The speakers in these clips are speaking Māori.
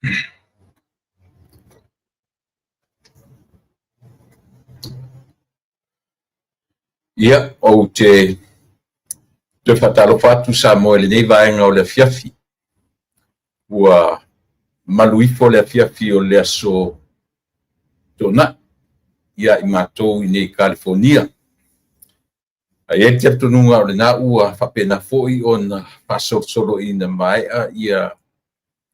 Ia, o te whatalofa atu sa moe le nei vaenga o le afiafi. Ua maluifo le afiafi o le aso tona. Ia i mātou i nei California. Ai e te atununga o le na ua whapena foi o na pasolo i na maea ia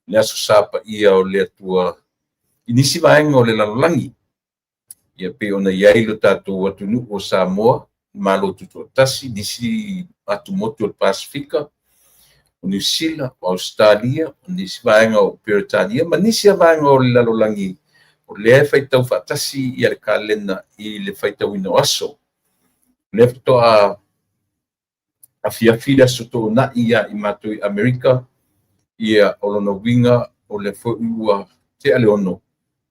le aso sapa ia o le atua inisi vaenga o le lalolangi. Ia pe ona iai lo tātou atunu o Samoa, malo tutua tasi, nisi atu motu o Pasifika, o New Zealand, o Australia, o nisi vaenga o Peritania, ma nisi vaenga o le lalolangi, o le whaitau whatasi i ale kalena i le whaitau ino aso. Le fito a fiafila soto na ia i mātou i Amerika, ia o lono winga o le ua te ale ono.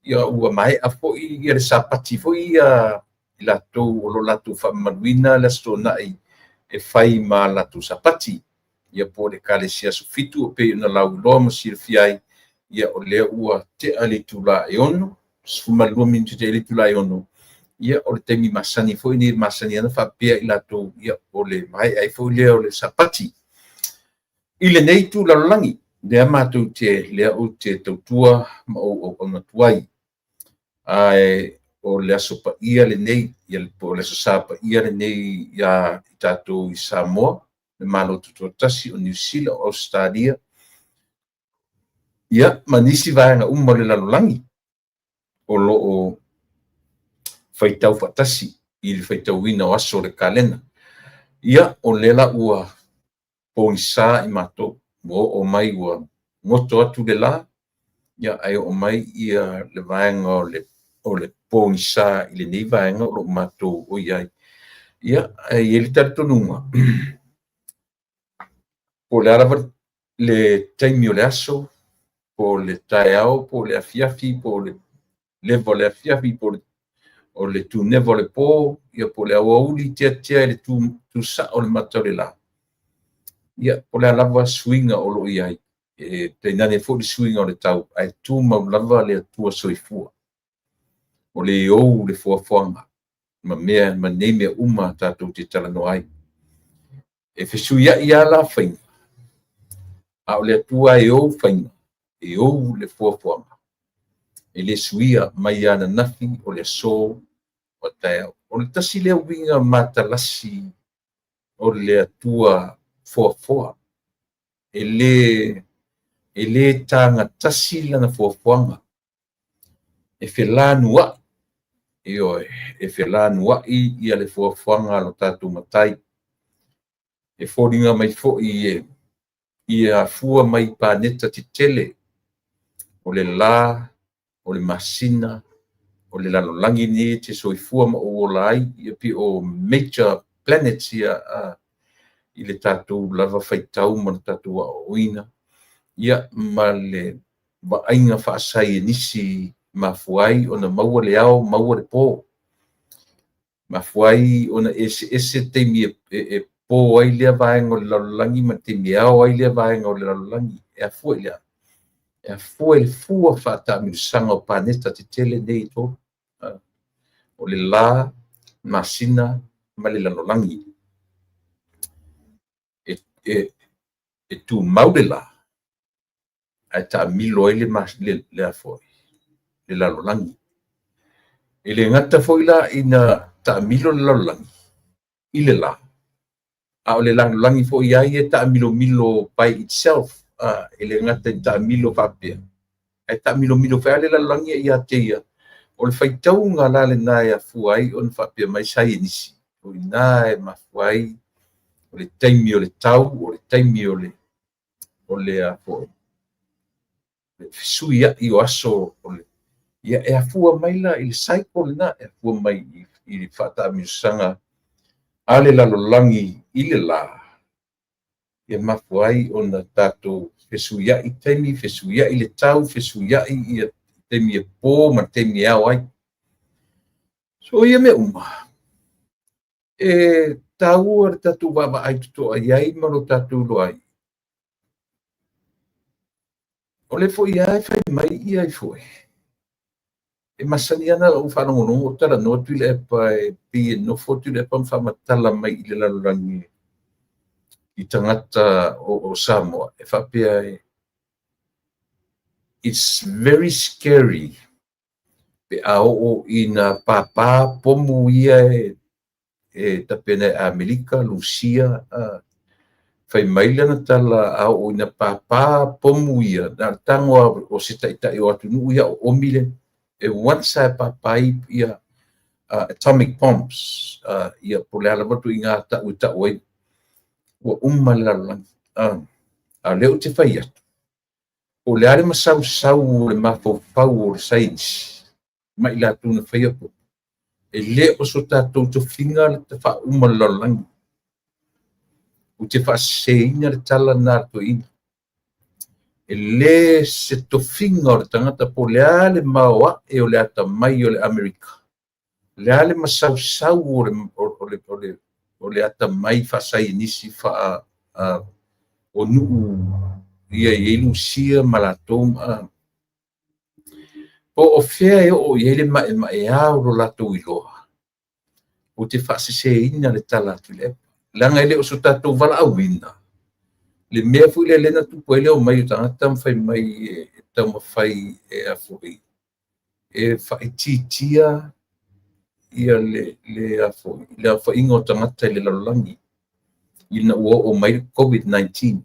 Ia ua mai a foi ia le sapati foi ia i latou o lo latou whamaluina le sto nai e whai ma latou sapati. Ia po le kalesia sufitu o pe na lau loa masir fiai ia o le ua te ale tula e ono, sfumalua mintu te ale tula e ono. Ia o le temi masani foi ni masani ana whapea i latou ia o le mai ai foi lea o le sapati. I le nei tu lalolangi, lea mātou te lea o te tautua ma o na tuai. Ai o le aso pa ia le nei ia le po le aso sapa ia le nei ia i tātou i Samoa le malo tutua tasi o New Zealand o Australia ia manisi vaenga uma le lalolangi o lo o faitau fatasi i le faitau ina o aso le kalena ia o lela ua poisa i mato mo o mai ua ngoto atu le la ia ai o mai ia le vaenga o le poisa i le nei vaenga o lo matou o iai. Ia, ai ele tatonunga. Po le arawa le taimi o le aso, po le taeao, po le afiafi, po le levo le afiafi, po o le tu nevo le po, ia po le awauli tia le tu sa o le matau le la. Ia, po le alawa swinga o lo iai. Te nane fo le swinga o le tau, ai tu maulava le atua soifua. O le ou le fuafuanga, ma mea, ma nei mea uma tātou te talano ai. E fesu ia la whainga. A o le atua e ou whainga, e ou le fuafuanga. E le suia mai ana nafi o le so o tae. O le tasi lea winga matalasi o le atua fuafua. E le tanga tasi lana fuafuanga. E whelanu a. E whelanu a ia le fuafuanga lo tātou matai. E whoringa mai fo i a fua mai pāneta ti tele. O le la, o le masina, o le lalolangi ni te soifua ma o lai, ia pi o major planets ia i le tātou lava whaitau ma le tātou a oina. Ia ma le waainga whaasai e nisi mafuai o na maua le ao, maua le pō. Mafuai o na ese teimi e pō ai lea vaenga o le lalolangi, ma teimi ao ai lea vaenga o le lalolangi. E a fua lea. E a fua le fua whata miusanga o pāneta te tele nei tō. O le la, masina, ma le lalolangi. E tu mau le la. Ai ta milo ai le a foi. Le lalolangi. E le ngata foi la ina ta milo le lalolangi. I le la. A o le lalolangi foi ai e ta milo by itself. E le ngata ta milo whapea. Ai ta milo whea le lalolangi ia te ia. O le whaitau ngā la le nai a fuai o le whapea mai sai e nisi. O le nai ma fuai. O le taimi o le tau. O le taimi o le a foi. Sui ia i o aso o le. Ia e a fua mai la i le saiko le na. E a fua mai i le whata miusanga. A le lalolangi i le la. Ia mafuai o na tātou fesuia i taimi, fesuia i le tau, fesuia i taimi e pō, ma taimi au ai. So ia me uma. E tau ar tātou wawa ai tuto ai ai, maro tātou lo ai. O le fo ia fai mai ia foi. E masani ana o whanongono o tala no tu le pa e pi no fo tu le pa whamatala mai i le lalurangi i tangata o Samoa. E whapea e it's very scary pe a o ina papa pomu ia e tapena Amerika, Lucia, fai mai lana tala a o ina papa pomu ia na tango o se tai o atu nu ia o mile e wansa papai ia atomic bombs ia pole ala watu inga ta uta oi o umala a leo te fai atu o le ale masau sau le mafofau o le science mai la tuna fai atu e le o so tatou tofiga le tafaauma le lalolagi o te faaseseina le tala na atoʻiga e lē se tofiga o le tagata po le a le maoaʻe o le atamai o le amerika le a le masausau o le atamai faasaianisi o nuu ia iai lusia ma latou po o fea e oo iai le maʻemaʻeā o lo latou iloa o te faaseseina le tala atu i le epa laga i le o so tatou valaauina le mea foʻi le lena tupu ai lea o mai o tagata mafai mai e taumafai e afoʻi e faʻitiitia ia le afaʻiga o tagata i le lalolagi ina ua oo mai le COVID-19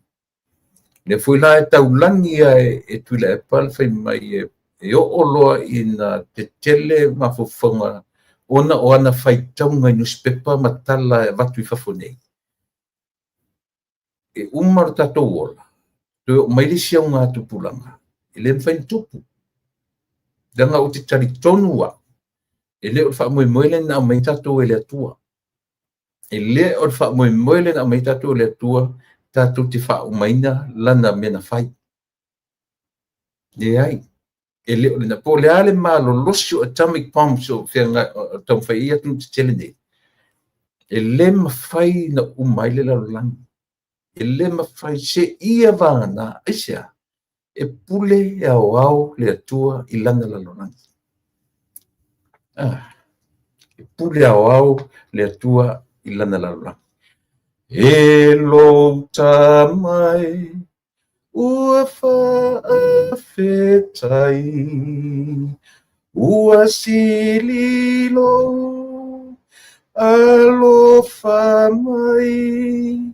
le foi la e taulagi ia e tuila epa le fai mai e oo loa ina tetele mafofoga ona o ana faitauga i newspaper ma tala e vatu i fafonei e uma o tatou ola toe o mai le siauga tupulaga e lē mafainatupu laga o te talitonu aʻu e lē o le faamoemoe lena au mai tatou e le atua e lē o le faamoemoe lena au mai tatou e le atua tatou te faaumaina lana mea na fai leai e lē o lena po le a le malolosi o atomic bombs o feaga taufaia atu tetele nei e lē mafai na uma ai le lalolagi e lē mafai seʻia vagana aisea e pule e aoao le atua i lana lalolagi e pule aoao le atua i lana lalolagi e lou tamai ua faafetai ua sililo alofa mai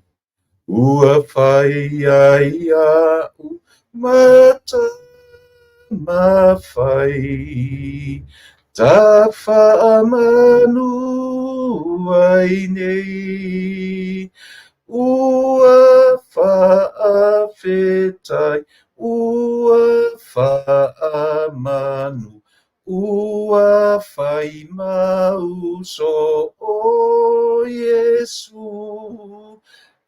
ua fai ai aʻu mata mafai tafaamanu ai nei ua faafetai ua faamanu ua fai mauso o Iesu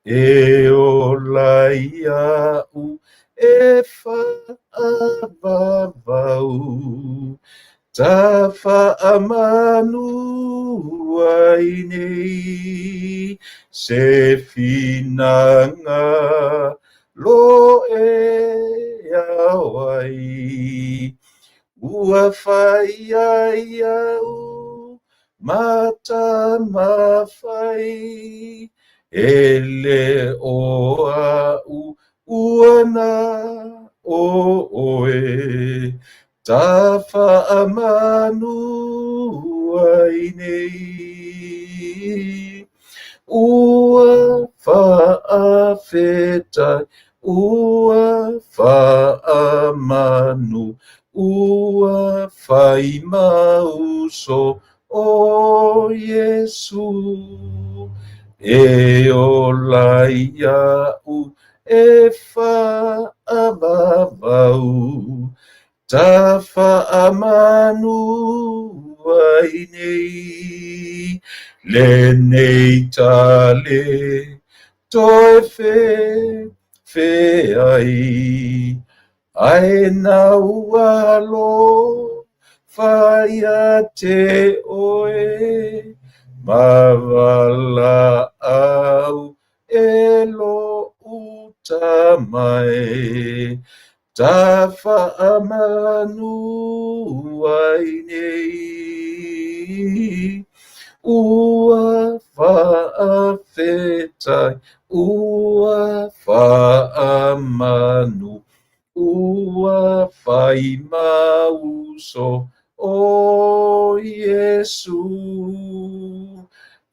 e olai aʻu e faavavau tafaamanu ai nei se finaga lo e ao ai ua fai ai aʻu mata mafai e lē o aʻu ua na o oe tafaamanu ai nei ua faafetai ua faamanu ua fai mauso o Iesu e olai aʻu e faavavau tafaamanu ai nei lenei tale toe feai ae naualo faia te oe mavalaau e loʻu tamai Tafa'amanu ai nei, ua fa'afetai, ua fa'amanu, ua fai mauso o Yesu.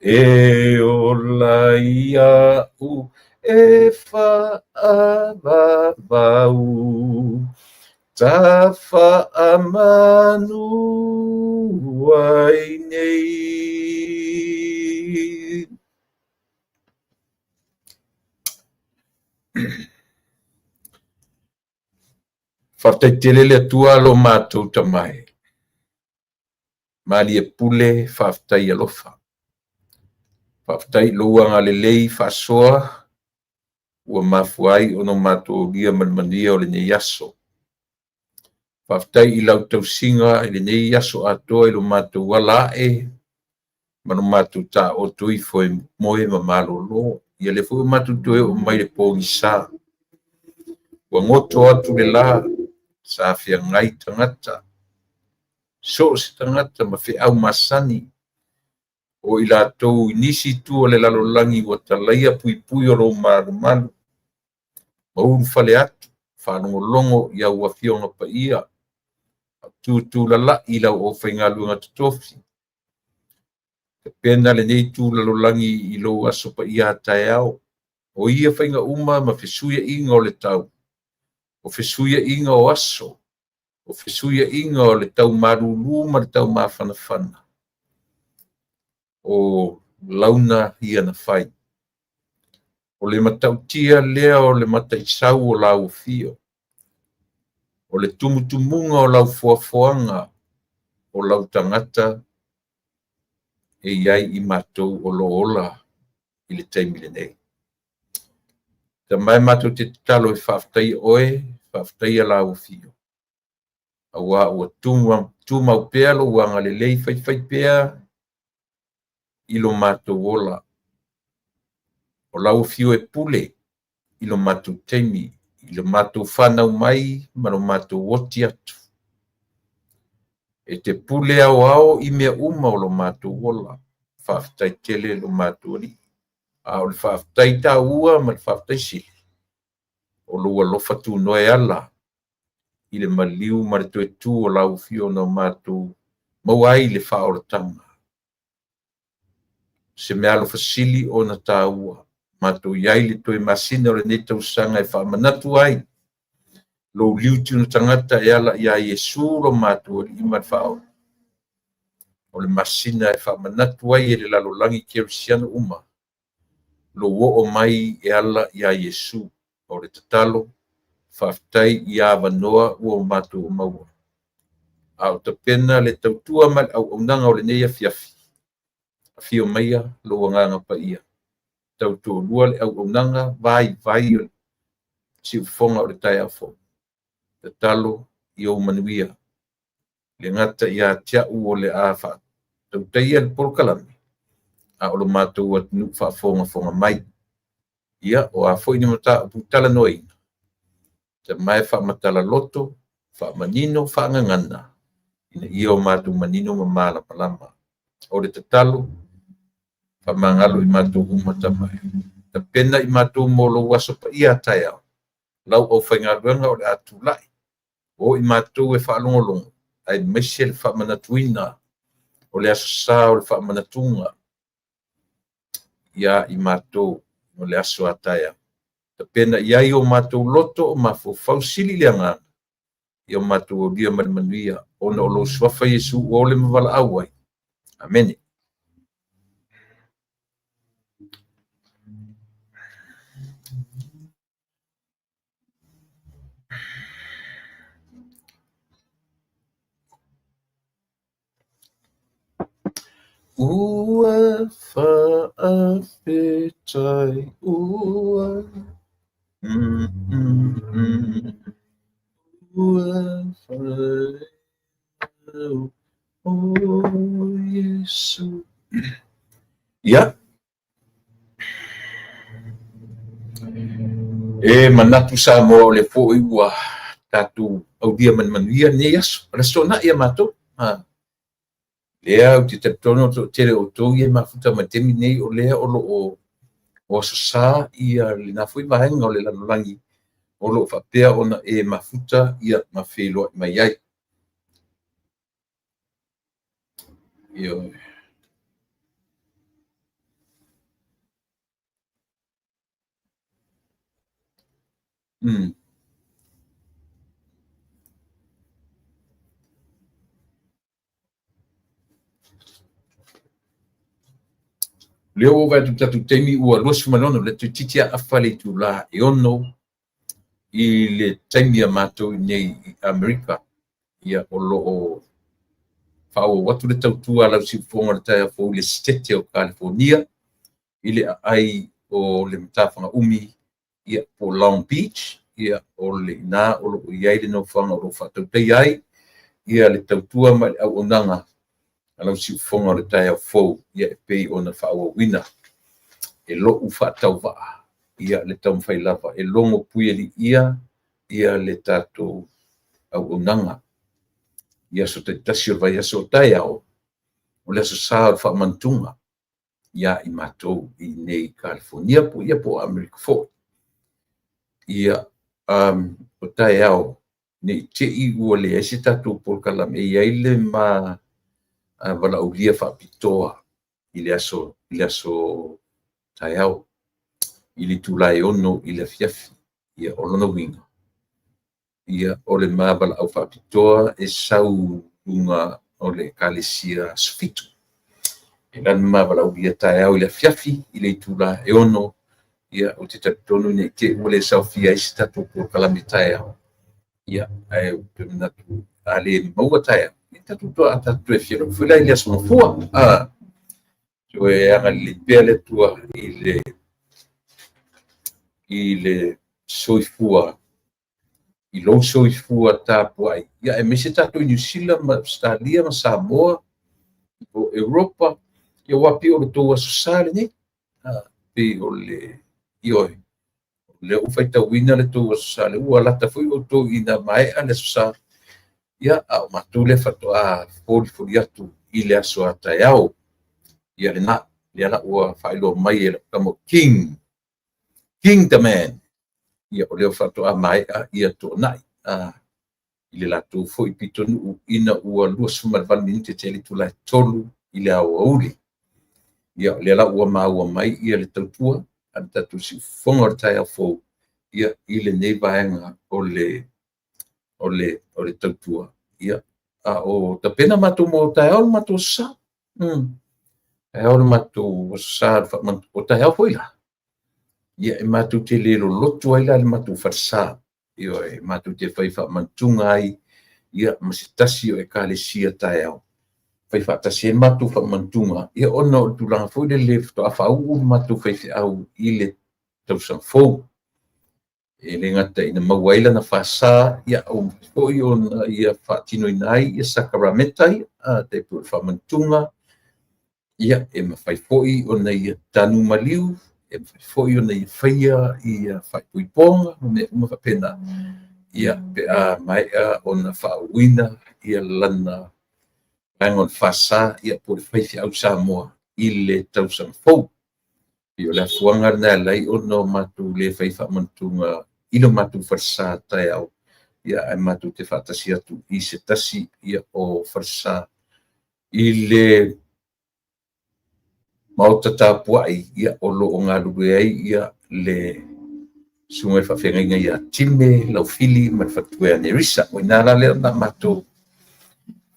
E olai a'u e fa'avavau, tafa'amanu ai nei. Whaftaitele le atua lo mātou tamai. Mali e pule whaftai alofa. Whaftai loanga le lei whasoa ua mafuai ono mātou lia manmania o le nei aso. Whaftai I lau tausinga I le nei aso atoa I lo mātou wala e mano mātou tā o tui foi moe ma malo lo. Ia le foi mātou tue o mai le pōngi sā. Ua ngoto atu le la sa fia ngai tangata. So se tangata ma fe au masani. O I lātou nisi tu o le lalolangi ua talaia pui pui o lo maru malu. Mauru fale atu, whanongolongo ia ua fionga pa ia. Tūtū lala I lau o whaingalunga tutofi. Te pena le nei tū lalolangi I lo aso pa ia tae au. O ia whainga uma ma fesuia inga o le tau. O fesuia inga o aso. O fesuia inga o le tau marulu ma le tau mawhanawhana. O launa ia na whai. O le matautia lea o le mataisau o lau fio. O le tumutumunga o lau fuafuanga o lau tangata e iai I mātou o lo ola I le taimile nei. Ta mai mātou te talo e whaftai oe, whaftai a lau fio. Awa ua tūmau pēa lo wanga le lei whai pēa I lo mātou ola. O lau fio e pule I lo mātou teimi, I lo mātou whanau mai, ma lo mātou woti atu. E te pule au I mea uma o lo mātou ola, whaftai tele lo mātou ni. A o le whaftai tā ua, ma le whaftai sili. O lo alofa tu noe ala, I le maliu ma le toe tū o lau fio na mātou, mauai le whaoratanga. Se mea alofa sili o na tā ua. Mātou iai le toi masina o le nei tausanga e whamanatu ai. Lo liuti no tangata e ala ia Yesu lo mātou o ima whao. O le masina e whamanatu ai e le lalolangi kerisiana uma. Lo o mai e ala ia Yesu. O le tatalo, whaftai ia wanoa ua o mātou o maua. A o tapena le tautua mal au unanga o le nei a fiafi. A fio maia lo wanganga pa ia. Tau tō lua le au nanga vai si ufonga o le tai afo. Te talo I o manuia. Le ngata ia tia o le awha. Tau teia le porkalami. A o lo mātou at nuk wha mai. Ia o a fo ini mata putala noi. Te mai wha matala loto, wha manino, wha ngangana. Ina ia o mātou manino ma mala palama. O le te talo, Pamangalo I mātou umata mai. Ta pena I mātou molo waso pa ia tae au. Lau au whaingaruanga o le atu lai. O I mātou e whaalongolongo. Ai mese le whamanatuina. O le aso sā o le whamanatunga. Ia I mātou o le aso a tae au. Ta pena iai o mātou loto o mafo fausili le angana. I o mātou o lia manuia. O na o lo swafa Yesu o le mawala awai. Amene. Ua whaapetai ua. Ua whaau o Yesu. Ia. E manatu sa mo le fōi ua tatu au dia manuia nei aso rasona ia mato lea o te tatono to tere o to ia mafuta matemi nei o lea o lo o sa ia lina foi vaenga o le lanolangi o lo faapea ona e mafuta ia mafelo mai ai io leo vai tatu temi ua luas manono le titia afale tula e ono i le taimi a matou nei Amerika ia o loo fa'au atu le tautua lau siufoga le taeafou i le stete o California i le a'ai o le matafagaumi ia po Long Beach ia o le inā o lo'o i ai le nofoaga o loo fa'atautai ai ia le tautua ma le auaunaga a lau siufoga o le taeafou ia e pei ona fa'auauina e lo'u fa'atauva'a ia le taumafai lava e logo pui ali'ia ia le tatou auaunaga ia so taitasi o le vaiaso o taeao o le aso sa o le fa'amanatuga ia i matou i nei California po ia po Amerika fo'i ia o taeao nei te'i ua leai se tatou polokalame i ai le ma vala'aulia fa'apitoa i le aso taeao i le tulae ono i le afiafi ia o lona uiga ia o le mavala'au fa'apitoa e sauga o le ekalesia sofitu e lana mavala'aulia taeao i le afiafi i le itula e ono ia o te tatotonu nei ke ua le saofia ai se tatou polokalame taeao ia ae pemanatu a lē maua taeao i tatou a fialo foi la i le asogafua so e aga le pea le atua i le soifua i lou soifua tapua'i ia e maise tatou i New Zealand ma Australia ma Samoa o Europa ia ua pe o le tou aso sa lenei pe o le ioe le u faitauina le tou aso sa le ua lata foi o tou ina mae'a le aso sa ia a o matou le fato'a folifoli atu i le aso a taeao ia lenā le ala ua fa'ailoa mai e le kamo king the man ia o leo fato'a mae'a ia to'ana'i i le latou fo'i pitonu'u ina ua 2 minute te le tulae tolu i le auauli ia o le ala ua maua mai ia le tautua a le tatou siufoga o le taeafou ia i lenei vaega o le tautua ia a o tapena matou mo taeao le matou sa taeao le matou sa o taeao foi la ia e matou te lē lolotu ai la le matou falasa io e matou te fai fa'amanatuga ai ia ma se tasi o ekalesia taeao fai fa'atasi ai matou fa'amanatuga ia ona o le tulaga foi le lē fato'afa'au'u matou faife'au i le tausagafou e le gata ina maua ai lana fasā ia o fo'i ona ia fa'atinoina ai ia sakarameta ia taipu o le fa'amanatuga ia e mafai fo'i ona ia tanu maliu e mafai fo'i ona ia faia ia fa'aipoipoga ma mea uma fa'apena ia pe'a mae'a ona fa'auina ia lana vaega o le fasā ia po le faife'au Samoa i le tausagafou i o le afuaga lenā e lai ona o matou lē fai fa'amanatuga i lo matou falasa taeao ia e matou te fa'atasi atu i se tasi ia o falasa i le maota tapua'i ia o lo'o galulue ai ia le suga e fa'afegaiga ia time laufili ma le fatue anerisa o inā la le ona matou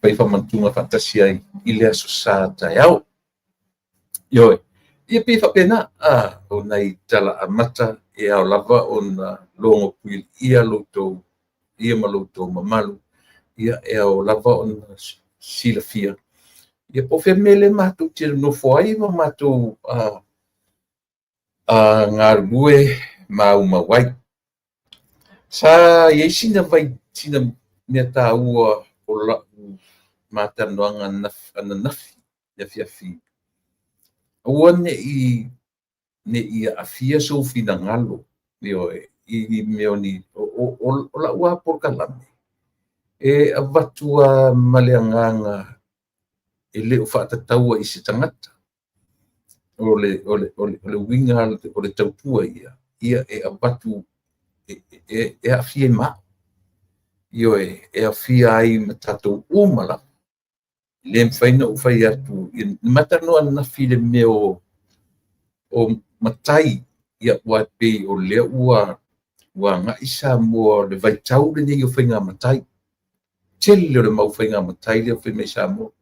fai fa'amanatuga fa'atasi ai i le aso sa taeao ioe ia pei fa'apena ona i tala amata e ao lava ona logo pui ia loutou ia ma loutou mamalu ia e ao lava ona silafia ia po fe mele matou te nofo ai ma matou galulue ma uma wai sa iai sina mea tāua o la'u matanoaga ananafi le afiafi ua ne'i a'afia soufinagalo ioe i meoni o la ua por kalame. E avatua maleanganga ele o whaatataua i se tangata. O le winga o le taupua ia e avatu e a fie ma. Io e a fia ai ma tatou umala. Le mwhaina o whai atu. Matano ana file me o matai ia ua pe o lea ua nga isa mo le vai tau le nei o whainga matai. Tele o le mau whainga matai le o whainga isa mo.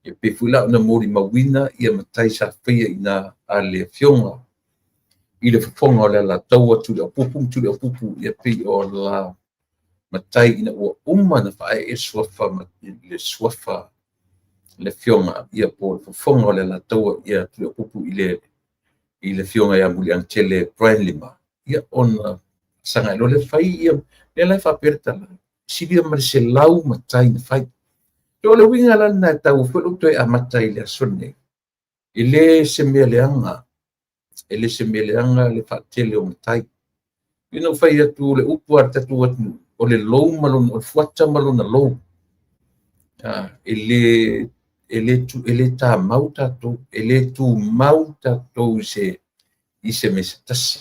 E pe fula na mori mawina ia matai sa whaia ina a le fionga. I le whafonga o le la taua tu le pupu ia pe o la matai ina ua na whae e suafa le suafa le fionga ia po le whafonga o le la taua ia tu le pupu i le fionga ia muli antele Brian Lima. Ia ona sanga ilo le whai ia le lai whaperta la. Sibia mare se lau matai na whai. Tō le winga lana e tau whelu toi a matai le asone. I le se mea leanga. E le se mea leanga le whaatele o matai. Ino whai atu le upu ar tatu atu o le lou malona, o le fuata malona lou. E le tā mau tatou, e le tū mau tatou i se mesa tasi.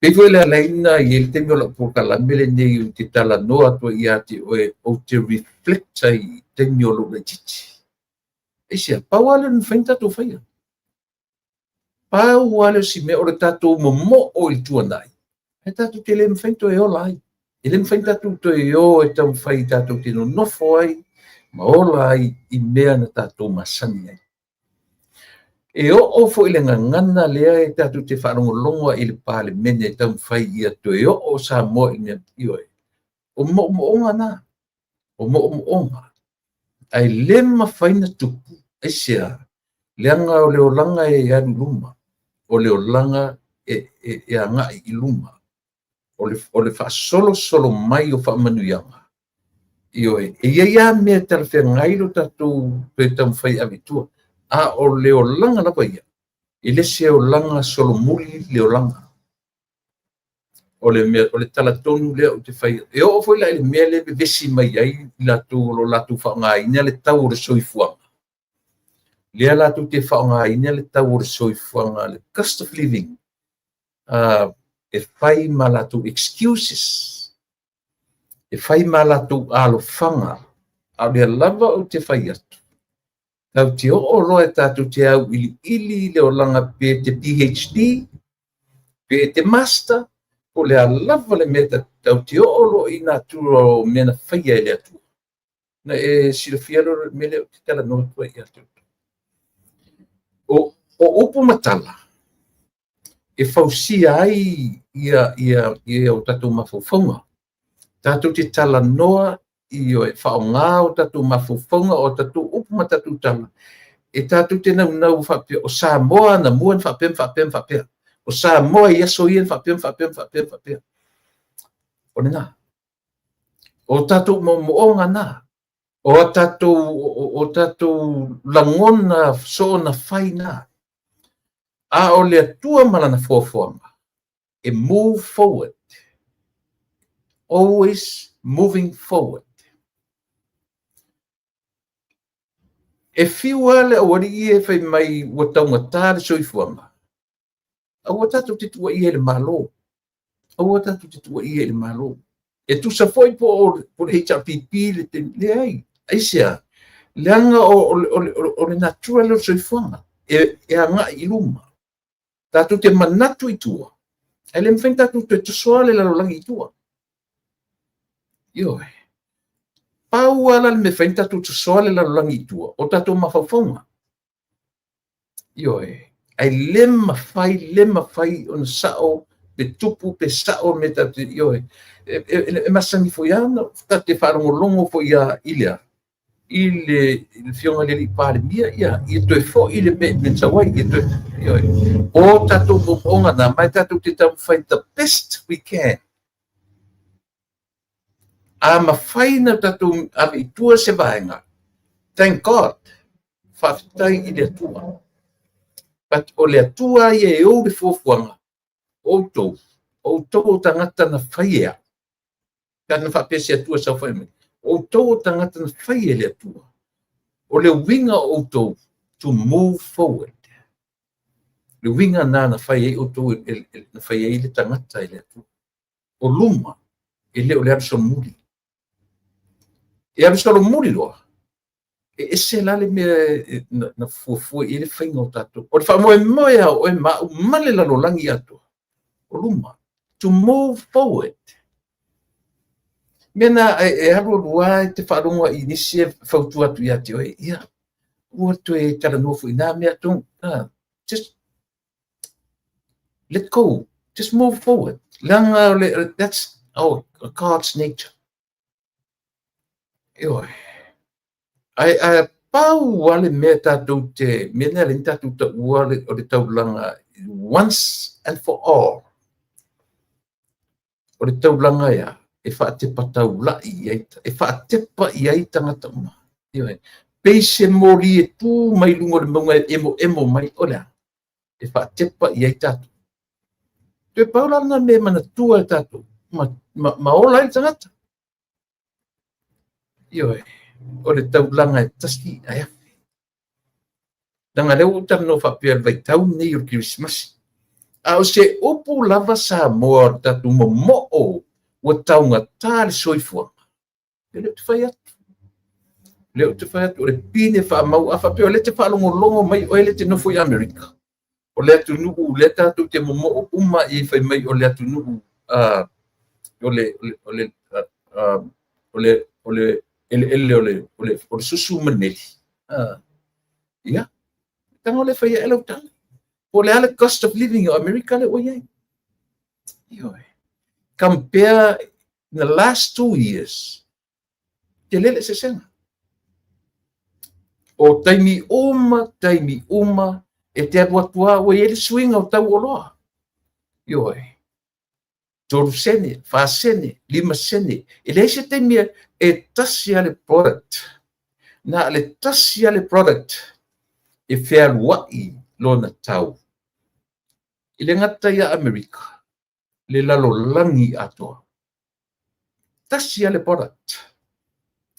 Peko le alaina i el temi o la pokalamele nei o te tala noa tua i ate o te reflecta i temi o lo le titi. E sia, pau ale na whain tatou whaia. Pau ale si me o le tatou mo o il tuanai. E tatou te le mwhain to e o lai. E le mwhain tatou to e o e tau whai tatou te no nofo ai, ma o lai i mea na tatou masani ai. E o fo ile ngana lea e tatu te wharongo i le pāle mene e tau whai ia to e o sa mo ina ioe. O mo onga na. O mo onga. Ai lema whaina tupu. E sea. Leanga o leo langa e anu luma. O leo langa e anga i luma. O le wha solo mai o wha manuianga. Ioe. E ia mea tala whea ngailo tatu pe tau whai avitua. A o leo langa lapa ia. I le se o langa solo muli leo langa. O le talatonu lea o te whai. E o foi la ile mea le vesi mai ai lo latu whaonga ina le tau o le soifuanga. Lea latu te whaonga ina le tau o le soifuanga. Le cost of living. E whai ma latu excuses. E whai ma latu alo whanga. A lea lava o te whai atu. Tau te o roe tātou te au ili leo langa pe te PhD, pe te master, o le alava le meta tau te o roe i nā tūro mena whaia e lea tū. Na e sila whiaro me leo te tala no tua i atu. O upu matala, e whausia ai ia o tātou mawhauwhaunga. Tātou te tala noa, i o e whaonga o tatu mawhauwhaunga o tatu upuma tatu tala. E tatu te nau whapea o Samoa na muan whapea. O Samoa i aso ian whapea. O ne nā. O tatu moonga nā. O tatu langona so na whai nā. A o lea tua malana fuafuanga. E move forward. Always moving forward. E whiua le awari i e whai mai wa taunga tāre soifuanga. A wa tatu te tua i e le malo. E tu sa foi po HRPP le te le ai. Aisia, leanga o le natural o soifuanga. E anga i luma. Tatu te manatu i tua. E le mwhen tatu te tusoale la lolangi i tua. Ioe. Pau ala me whain tatu tusoale la lolangi tua, o tatu mawhauwhaunga. Ioe, ai lema whai on sao, pe tupu, pe sao me tatu, ioe. E masangi fo iana, tate wharongo longo fo ia ilea. Ile fionga le pāre mia, ia, i toi fo ile me mentawai, i toi, ioe. O tatu moponga na, mai tatu te tamu whai the best we can. A mawhaina tatu avi tua se vaenga. Thank God. Whawhitai i lea tua. But o lea tua i e o le fuafuanga. O tau o tangata na whaia. Kana whapese atua sa whai mai. O tō tangata na whai ele atua. O le winga o tō to move forward. Le winga nā na whai e o tō na whai e le tangata ele atua. O luma, ele o le arso muri. E arso muri loa. E se lale me na fuafua i le whainga o tātou. O le whamoe moe o e male lalo langi atua. O luma. To move forward. Mena e haru lua te wharonga i nisi e whautu atu i ati oe. Ia, ua tu e tala nofu i nā mea tōng. Just let go. Just move forward. Langa, that's God's nature. Ioi. Ai pau wale mea tātou te, mena le tātou ta uale o le taulanga once and for all. O le taulanga ia. E whaatepa taulai iaita, e whaatepa iai tangata uma. Peise mori e tū mai lungo le maunga emo mai olea. E whaatepa iai tātou. Te paulana me mana tua e tātou. Ma ola i tangata. Ioi, o le taulanga e taski ai afi. Nanga leo utano whapea vai tau nei o Christmas. A o se upu lava sa moa tātou mo o. Ua taunga tā le soifua. Leo te whai atu. Leo te whai atu. O le pine whaamau a whapeo le te whaalongo mai o le te nofo i Amerika. O le atu nuhu, le tātou te momo uma i whai mai o le atu nuhu. O le susu maneli. Ia. Tanga o le whai e lau tala. O le ale cost of living o Amerika le o iei. Ioi. Compare in the last 2 years, te lele se senga. O taimi uma, e te atua o ele swinga o tau oloa. Ioi. Toru sene, wha sene, 5 sene. E leise taimi e tasi ale product. Na ale tasi ale product e whea luai lona tau. I le ngata ia Amerika. Le lalo langi atoa. Tasi ale product.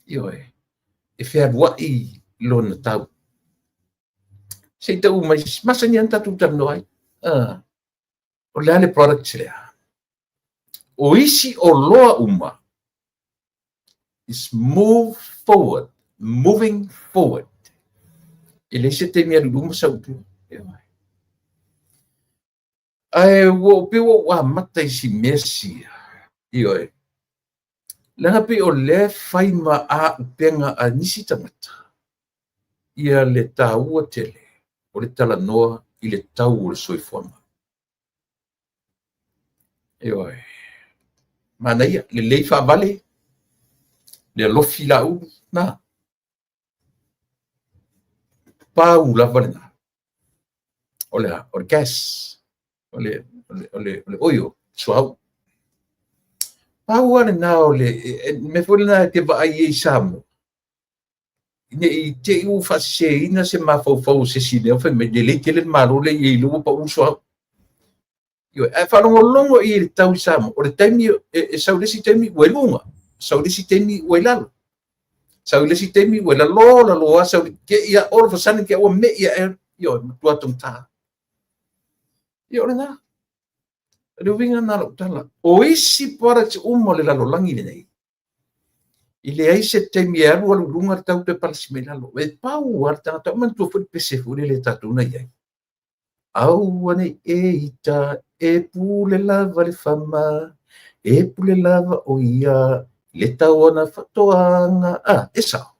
Ioi. E whea wai lona tau. Sei tau mai masani anta tu tano ai. O le ale product lea. O isi o loa uma. Is move forward. Moving forward. E le se te mea luma sa utu. Ioi. Ai wo pe wo wa mata si mesi ioi langa pe o le faima a penga a nisi tangata ia le tau tele o le tala noa i le tau o le soifoma ioi mana ia le leifa vale le lofi lau na pau la valena o le gas ole oio suau paua na ole me foi na te vai e samo ne i te u fase ina se ma fo se si le foi me dele tele malo le i lu pa u suau io e fa longo i tau samo o le temi e sa le si temi welunga sa le si temi welalo sa le si temi welalo la lo sa ke ia all of a sudden ke o me ia io tua tonta io na ruinga na tala o isi para te umo le lalo langi nei i le ai se te mia ru alu lunga tau te palsi me lalo e pau arta ta man tu fu pese fu le tatu na ia au ane e ita e pule lava le fama e pule lava o ia le tau ana fatoanga esa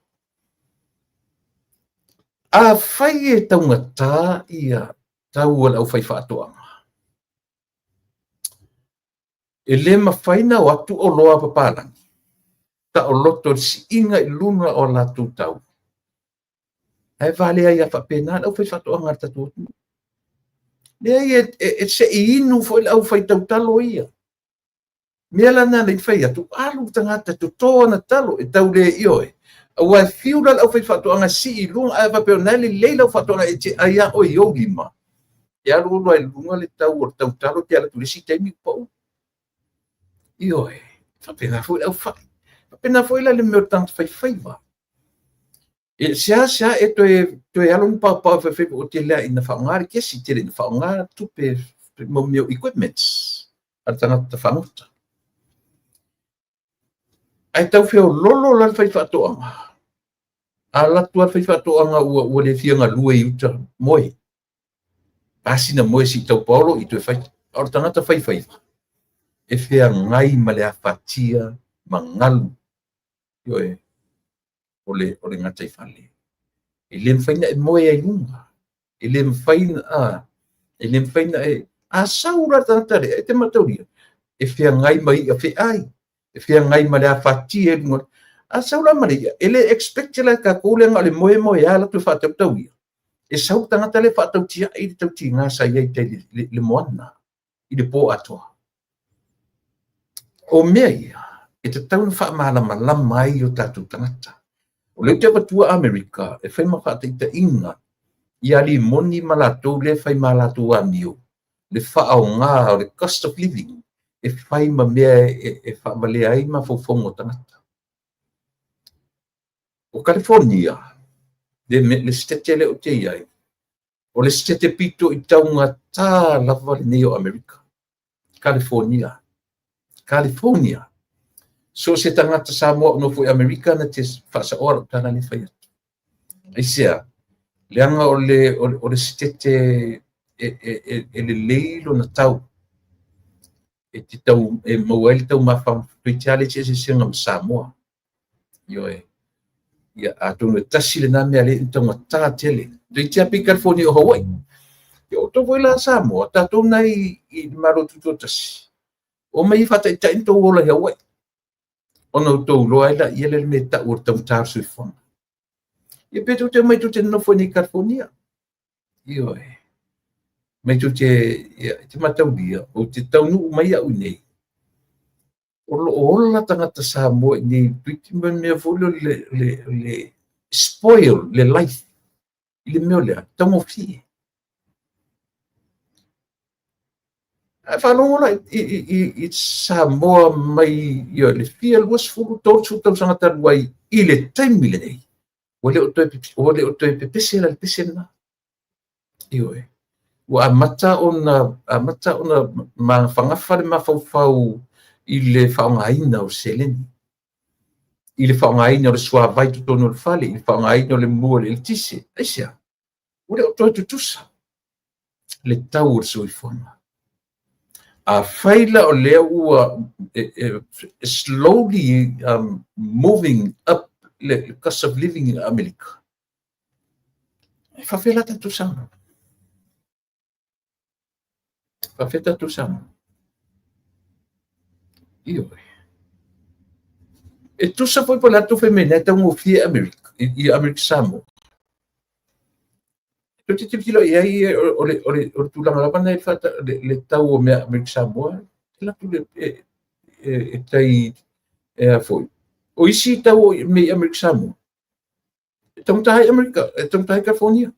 a fai e taunga ta ia tau ala au fai fatoanga e le mawhaina o atu o loa papalangi. Ta o loto si inga i luna o la tūtau. E vale ai a whapena, au whai whatoa ngata tūtu. Le ai e se i inu foi au whai tau talo ia. Mea lana nei whai atu alu tangata tu toa na talo e tau le ioe. Au ai fiura au whai whatoa nga si i lunga ai whapeo nali leila whatoa nga e te aia o i o lima. E alu olo ai lunga le tau o tau talo te ala tulisi teimi pau. Ioi, Pena foi au fa. Pena foi la le meu tanto fai va. E sia e to alon pa fa o te la ina fa ngar ke si te ina fa ngar tu pe mo meu equipments. Artanga ta fa ngota. Ai tau feo lolo la fai fa to anga. Ala tua fai fa to anga o le fianga lue uta moi. Pasina moi si tau paulo i tu fai. Artanga ta fai. E fea ngai ma le afatia mangalu. Yo ole ngatai fale. Ele mfaina e moe ai unga. Ele mfaina e a saura tantare e te matauria. E fea ngai mai a fe ai. E fea ngai ma le afatia e lunga. A saura maria. Ele expect la ka kule nga le moe ala tu fa tauia. E sau tangata le fa tautia i te tautia ngā sa iei te le moana. I le po atoa. O mea ia. E te tauna wha malama ai o tātou tangata. O leo te watua Amerika, e whai mawhata i te inga, i ali moni malatou le whai malatou amio, le wha o ngā o le cost of living, e whai ma mea e wha male ai ma whauwhongo tangata. O California, le stete le o te iai, o le stete pito i taunga tā lawa le neo Amerika. California. So se tangata sa mo no foi Amerika na te fasa ora tana ni fai. Isia. Leanga o le stete le leilo na tau. E te tau e mawel tau mafam tuitiale se singa Samoa. Yo ia atu no tasi le name ale tau ta tele. Tuitia pi California o Hawaii. Yo to foi la Samoa ta to nai I maro tu tasi. O mai fata ita into ola Hawaii. Ono tau loa ila ia le me ta ur tau tar sui fonga. Ia petu te mai tu te nofo ni California. Io mai tu te matau dia o te tau nu mai au nei. O la tangata sa mo ni piti me volo le spoil le life. Le meo lea, tau mo fi. Whanongola I Samoa mai le fia luas fulu tōtu tau sangata ruai I le taimile nei. Ole o toi pepese la pepese na. Ioe. Wa amata ona ma whangawhare ma whau I le whaongaina o seleni. I le whaongaina o le sua vai tutono le whale. I le whaongaina o le mua le tise. Aisia. Ole o toi tutusa. Le tau o sui whonga. A whaila o lea ua slowly moving up the cost of living in America. Whawhela tatu sama. Whawhela tatu sama. Io. E tusa foi pola tu femena tau mo fie America. I America Samoa. Te tilo ai o tu langa lava nei fata le tau o mea America Samoa. La tu le tai foi. O isi tau me America Samoa. Tong tai America, tong tai California.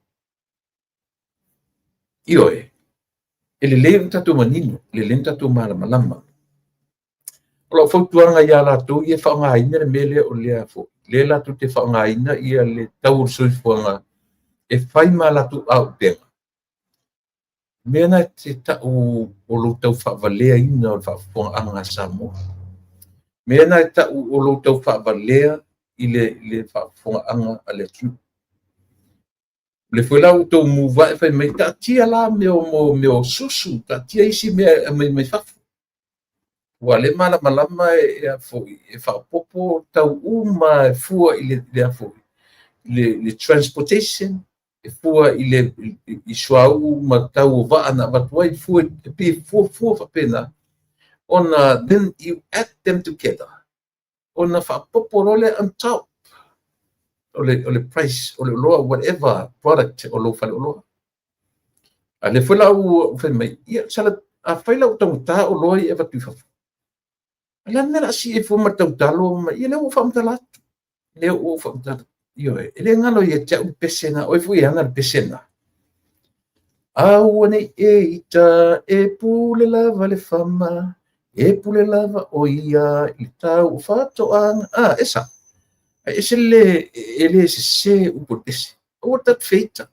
Io e le lenta tu manino, le lenta tu malama. O fo tuanga ia la tu ia fa nga ina mele o le fo. Le la tu te fa nga ina ia le tau sui fuanga e fai mala tu au penga. Mena te tau o lo tau whavalea ina o whafonga anga Samoa. Mena te tau o lo tau whavalea I le whafonga anga a le tu. Le whelau tau muwa e whai mai ta tia la meo susu, ta tia isi mea mai whafu. Wa le malama e foi e whapopo tau uma e fua I le afoi. Le transportation e fua I suau ma tau va ana watuai fua pe fua pena ona then you add them together ona whapopo role on top ole price ole loa whatever product o lo fale o loa a le fula u fe mai ia sala a faila o tau ta o loa I eva tu fa ala nera si e fuma tau talo ma ia le o fa mtala le o fa mtala io ele ngalo ia te u pesena o fu ia ngal pesena a one e ita e pule la vale fama e pule lava o ia i tau whatoanga, esa, ese ele se upo ese, o tat feita,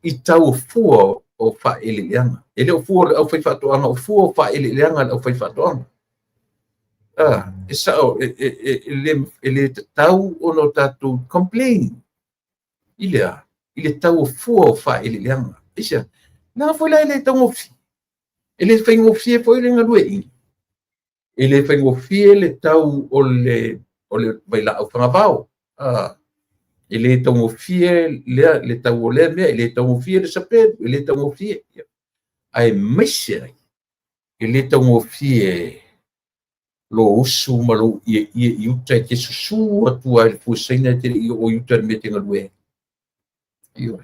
i tau fua o wha ele leanga, ele o fua au whai whatoanga, o fua o wha ele leanga au whai whatoanga. Esa o, ele tau ono tatu complain, ile tau o fua o wha ele leanga, esa, na foi lá ele tau ngofi, ele whai ngofi e foi le ngalue ingi. Ele fai ngofie le tau o le vai la au whangavao. Ele tau ngofie le tau o le mea, ele tau ngofie le sape, ele tau ngofie. Ai maise ai. Ele tau ngofie lo usu ma lo i uta ke susu atua le pusaina te i o uta me te ngalue. Io.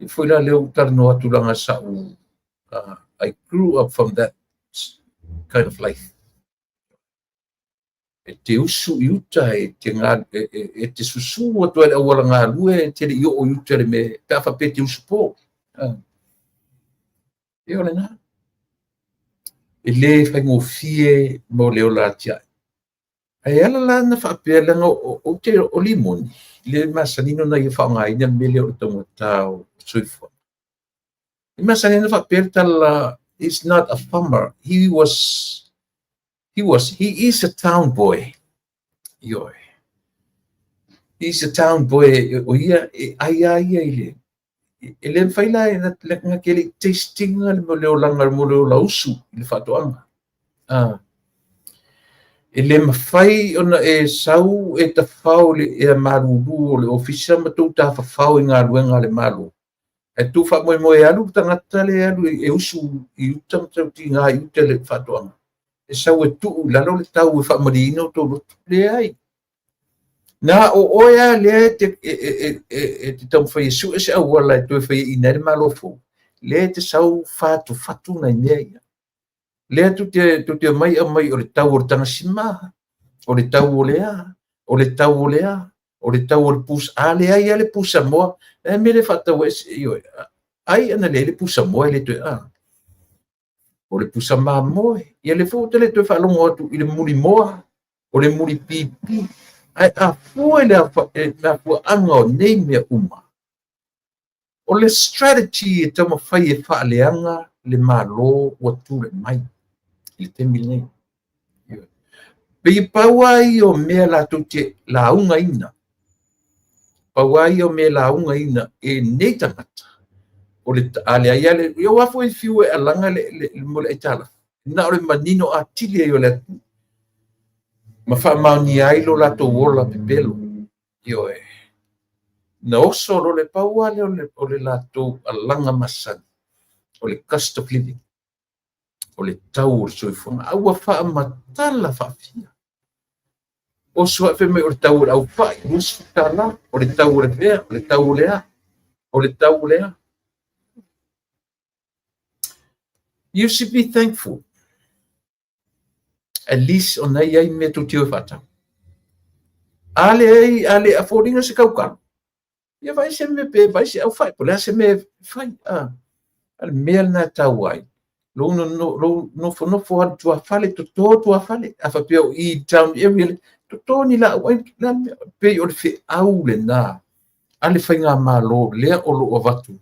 I foi la leo tarno atu langa sau. I grew up from that kind of life. E te usu i uta e te ngā, e te susu atua le awala ngā lue, te i o uta le me, te awha pe te usu pō. E ole nā. E le whai ngofie mo leo la tia. E ala la na whapea langa o te o limoni. Le masanino na i whaonga ina me leo tonga tau suifua. I masanino whapea tala, he's not a farmer. He is a town boy. Yo. He's a town boy. O ia, ia ile. Ele fai la na ngakele tasting le mo leo langa mo leo lausu le fatoanga. Ele mafai ona e sau e ta fau le e maruru le ofisa ma tu ta fau ngā ruenga le malu. E tu fa mo e alu tangata le alu e usu i utam tau ti ngā i ute le fatoanga. E sau e tu lalo le tau e fa marino to le ai. Na o oia le te tau fai su e se au wala e tu e fai i nere malofo. Le te sau fatu na mea ia. Le tu te mai a mai o le tau o le tanga simaha, o le tau o lea, o le tau o lea, o le tau o le pus a lea ia le pusa moa. E me le fatau e se io. Ai ana le pusa moa le tue a. O le pusa maa moa. Ia le fo te le tue whalongo atu i le muri moa, o le muri pipi. Ai a fua le a fua anga o nei mea uma. O le strategy e tama fai e wha leanga le malo o tu le mai. I te mili nei. Pei pauai o mea la te la unga ina. Pauai o mea la unga ina e nei tangata. O le ale ai ale, yo wafo e fiu e alanga le mole e tala. Na o le manino a tili e o le atu. Ma wha mauni ai lo la to wola pepelo. Yo e. Na oso lo le pauale o le la to alanga masani. O le cost of living. O le tau o le soifonga. Aua wha matala wha fia. O sua fe me o le tau o le au wha. Nusu tala. O le tau o le vea. O le tau o le a. O le tau o le a. You should be thankful. At least on ai ai me tu tio fata. Ale a fōringa se kaukaro. Ia vai se me pe, vai se au fai. Pole se me fai. Ale mea na tau ai. Lo no fo ha tua fale to tua fale. A fa pe i town area. To ni la wai na pe o le fe au le na. Ale fai ngā malo lea o lo watu.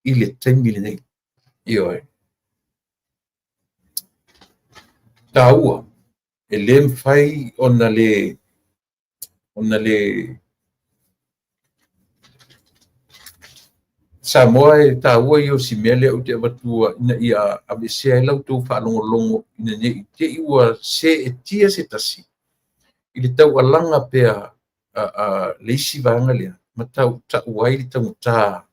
I le taimile nei. Io ai. Taua. E lem fai ona le Samoa e taua i o si mele o te awatua ina ia abesea e lau tau whaalongolongo ina ne i te iwa se e tia se tasi. I le tau alanga pea leisi vanga lea. Ma tau wai li tau tā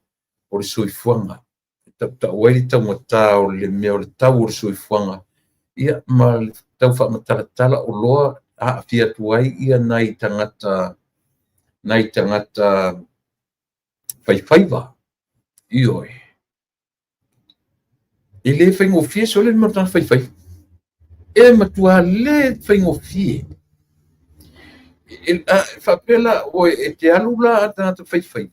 o le soifuanga. Tau wai li tau tā o le mea o le tau o le soifuanga. Ia ma tau whaamatalatala o loa a fia tuai ia nai tangata whaiwhaiwa. Ioi. E le whaingofie so le matana whaiwhai. E matua le whaingofie. Whapela o e te alula a tangata whaiwhai.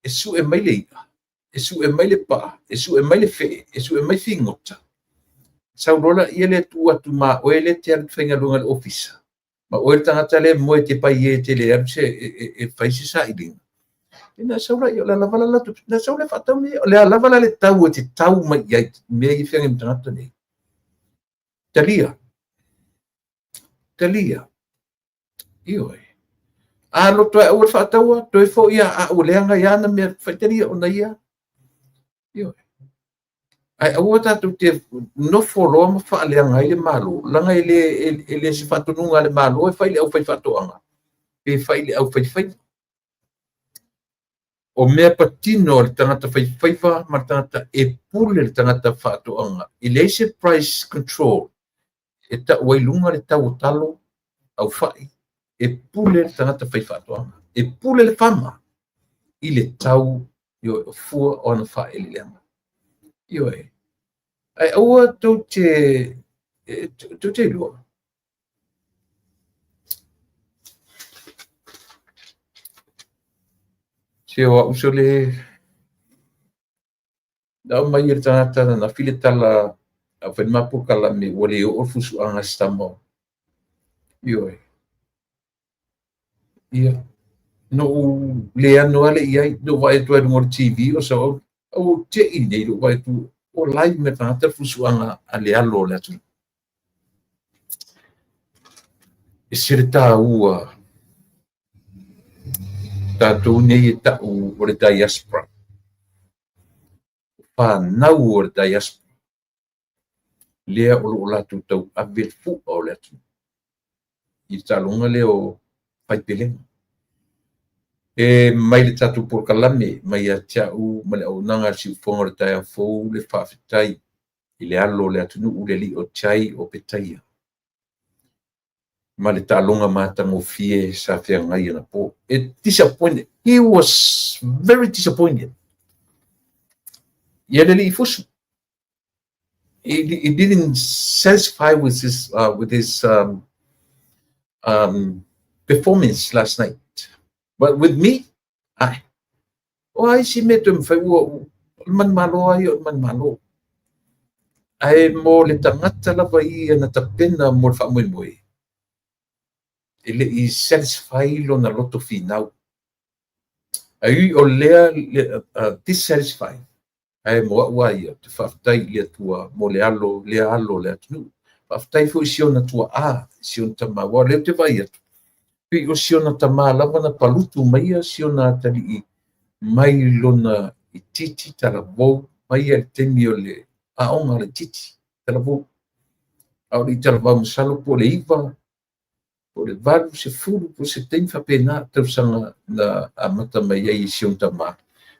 E su e mai le ika. E su e mai le paa. E su e mai le whee. E su e mai whingota. saurola ia le tu atu ma o ele te al fenga lunga office ma o tanga tale mo te pai e te le arse e faisi sa iding ina saura ia la lava la tu na saura fa tau le lava la le tau te tau mai ia me i fenga mtanga ni talia ioi a lo to o fa tau to fo ia a o le anga ia na me fa talia ona ia ioi ai o tatu te no folo ma fa le ngai le malo la ngai le se fa tunu ngale malo e fa le au fa fa to anga e fa le au fa o mea patino le tangata fa fa ma tangata e pule le tangata fa to anga i le se price control e ta wai lunga le tau talo au fa e pule le tangata fa to anga e pule le fama i le tau yo fu on fa ele le yo ai ua tau te lua. Te oa uso le dau mai i tangata na file tala a whain mapu kala me wale o fusu anga stamo. Ioi. Ia. No le anu ale iai no vai tu anu ngor TV o so o te i nei do vai tu o live me tangata fusu anga ale alo le atu. E sere tā ua tātou nei e tau o le diaspora. Whanau o le diaspora. Lea o lo latu tau avel fu o le atu. I talonga leo whaipelenga. E mai le tatu por kalame, mai a tiau, mai le au nanga si ufonga le tai a fou, le whawhitai, i le alo le atu nu le li o chai o petaia. Ma le talonga mātango fie sa fia ngai ana po. Disappointed. He was very disappointed. Ia le li I fusu. He didn't satisfy with his performance last night. But with me, I si metum fai man malo ai man malo. Ai mo le tangata la vai na tapena mo fa moi. Ele I satisfy lo na loto finau. Ai o lea dissatisfied. Ai mo wa ia te whaftai le tua mo le alo le atu. Whaftai fu isiona tua isiona tama wa le te vai atu. Pi o siona tama lava na palutu mai a siona tali I mai lona I titi tala vou mai e temi o le aonga le titi tala vou. Au li tala vau masalo po le iwa po le valu se furu po se tein whapena tausanga na amata mai ai siona tama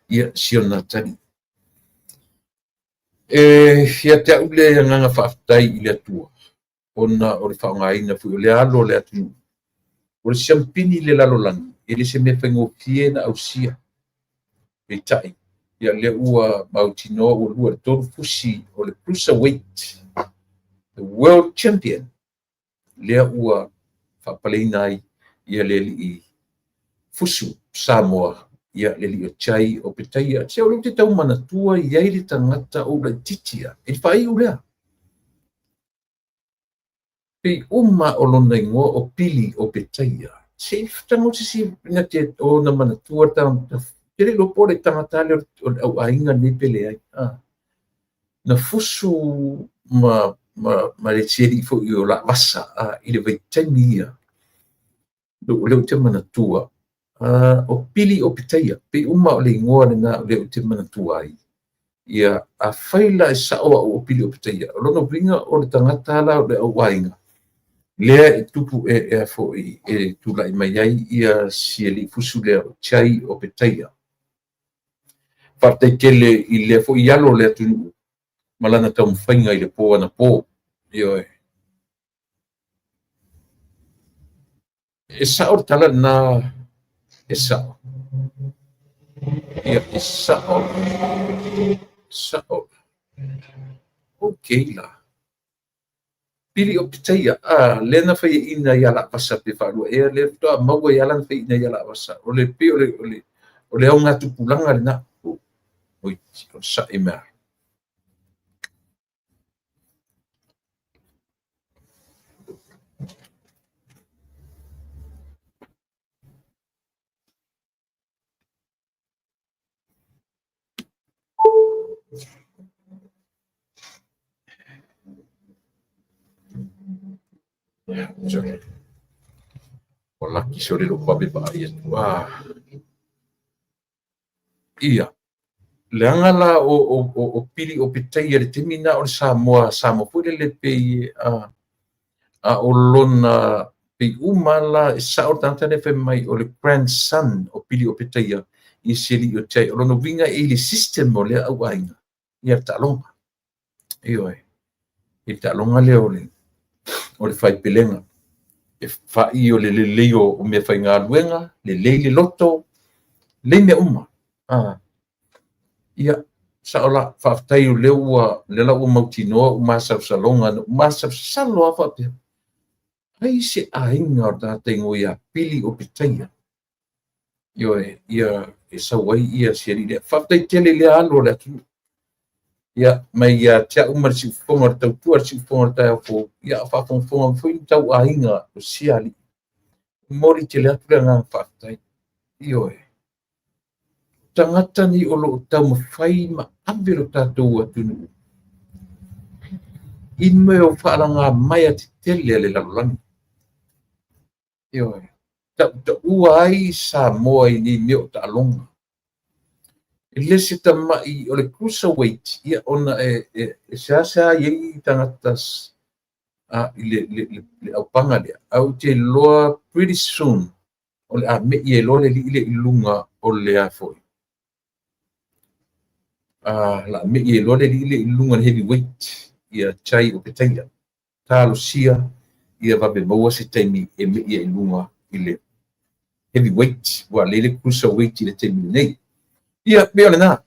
ia siona tali. Ia te au le nganga whaftai I le atua. Ona o le whaongaina fu o le alo le atu. O le siampini le lalolangi. E le se me whaingo fie na au sia. E tai. Ia le ua mautinoa o lua le tolu fusi o le cruiserweight. The world champion. Lea ua whapaleina ai. Ia le li fusu Samoa. Ia le li o chai o petaia. Tia o te tau mana tua iai le tangata o la titia. E whai u lea. Pe uma o lona ingoa o pili o petaia. Se tango si na te o na mana tua tangata. Tere lopo le tangata le o ainga ne pele ai. Na fusu ma le tiri fo I o la vasa I le vaitaimi ia. Leo te mana tua. O pili o petaia. Pe uma o le ingoa na leo te mana tua ai. Ia a whaila e sao o pili o petaia. O lona bringa o le tangata la o le au ainga. Lea e tupu e fo e tulai mai ai ia si li fusu lea o chai o petaia. Fartai kele I le fo I alo le atunu. Malana tau mwhainga I le po ana po. Ioe. E sao tala na e sao. Ia e sao. Sao. Okay la. Pili o pitaia. Lena whai ina ia la pasa pe whalua. E le toa maua ia lan whai ina ia la pasa. O le pe o le au ngatu pulanga le na. Oi, o sa e mea. O laki se o le lopa be ba ia tua. Ia. Leanga la o pili o petai le temina o le Samoa pule le pe a o lona pe umala e sa o tanta ne fe mai o le grandson o pili o petai i seli o tai o lona winga e le system o le au ainga. Ia talonga. Io e. I talonga le o le fai pelenga. E fai o le leo o me fai ngā luenga, le loto, le me uma. Ia, sa ola whaftai o leua, le la ua mautinoa, o masau salonga, o masau saloa whapea. Ai se ainga o tātai ngoi a pili o pitaia. Ia, e sawai ia seri lea. Whaftai tele lea alo lea tu. Ia, mai ia tia umar si ufonga tau tuar si ufonga tai a fo. Ia, whafonga fwin tau ainga o siali. Mori te lea tu lea ngā whaftai. Io e. Tangata ni o lo tau mawhai ma awero tātou atunu. In me o whaaranga mai a te tele le lalulangi. Io e. Ta ua ai sa moa i ni meo ta alonga. E lese ta mai o le cruiserweight. Ia ona e sa iei tangatas le au panga lea. Au te loa pretty soon. O le a me i e loa le li le ilunga o le a foi. La me i lo le lunga heavyweight ia chai o petai talo sia ia va be mo se temi e me i lunga ile heavyweight wa le cruiserweight ile temi nei ia be ona na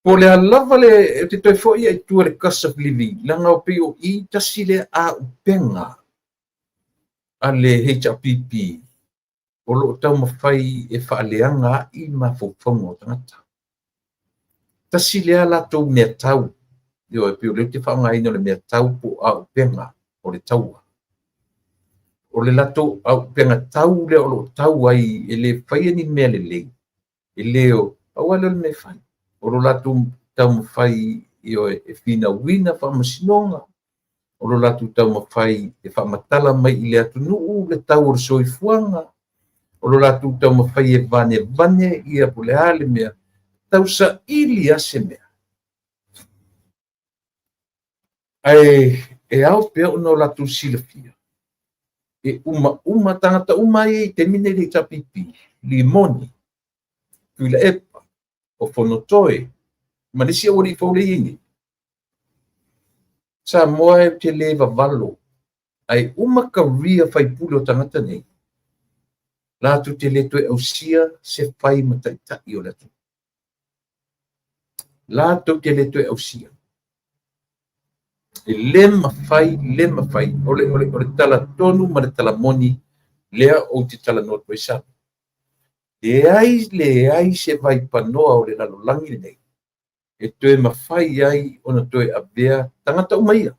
po le lava le te toi fo ia tu le cost of living langa o pe o I tasile a upenga ale HPP o lo tau mawhai e whaaleanga I ma fofongo tangata tasilea latou mea tau. Io e pio le te whaongaina o le mea tau po au penga o le taua. O le latou au penga tau le o lo tau ai e le whaia ni mea le lei. E leo, au ale le me whai. O lo latou tau mawhai io e whina wina whamasinonga. O lo latou tau mawhai e whamatala mai I le atu nuu le tau o le soifuanga. O lo latou tau mawhai e vane ia po le ale mea. Tau sa ili ase mea. Ai, e au pea ono latu silafia. E uma tangata uma e te mine le tapipi, limoni, tuila epa, o fonotoe, manisi o li fau le ingi. Sa moa e te leva valo, ai uma kauria fai pulo tangata nei. Latu te le toe au sia se fai mataitai o latu. Latu te le toe au sia. E lema fai, o le tala tonu ma le tala moni, lea o te tala noa koe sa. Le ai se vai panoa o le lalolangi nei. E toe mawhai ai ona toe avea tangata umaia.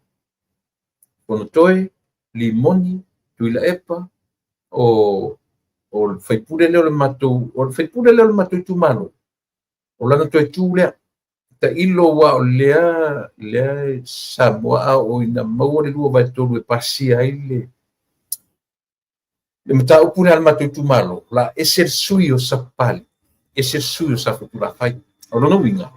Ona toe, limoni, tuila epa, o whaipure leo le matou, o whaipure leo le matou tumano. O lana toe tū lea. Ta ilo wa lea Samoa o ina maua le lua vai tolu e pasi ai le mata upune al matou tumalo la ese sui o sapali ese sui o safutura fai o no winga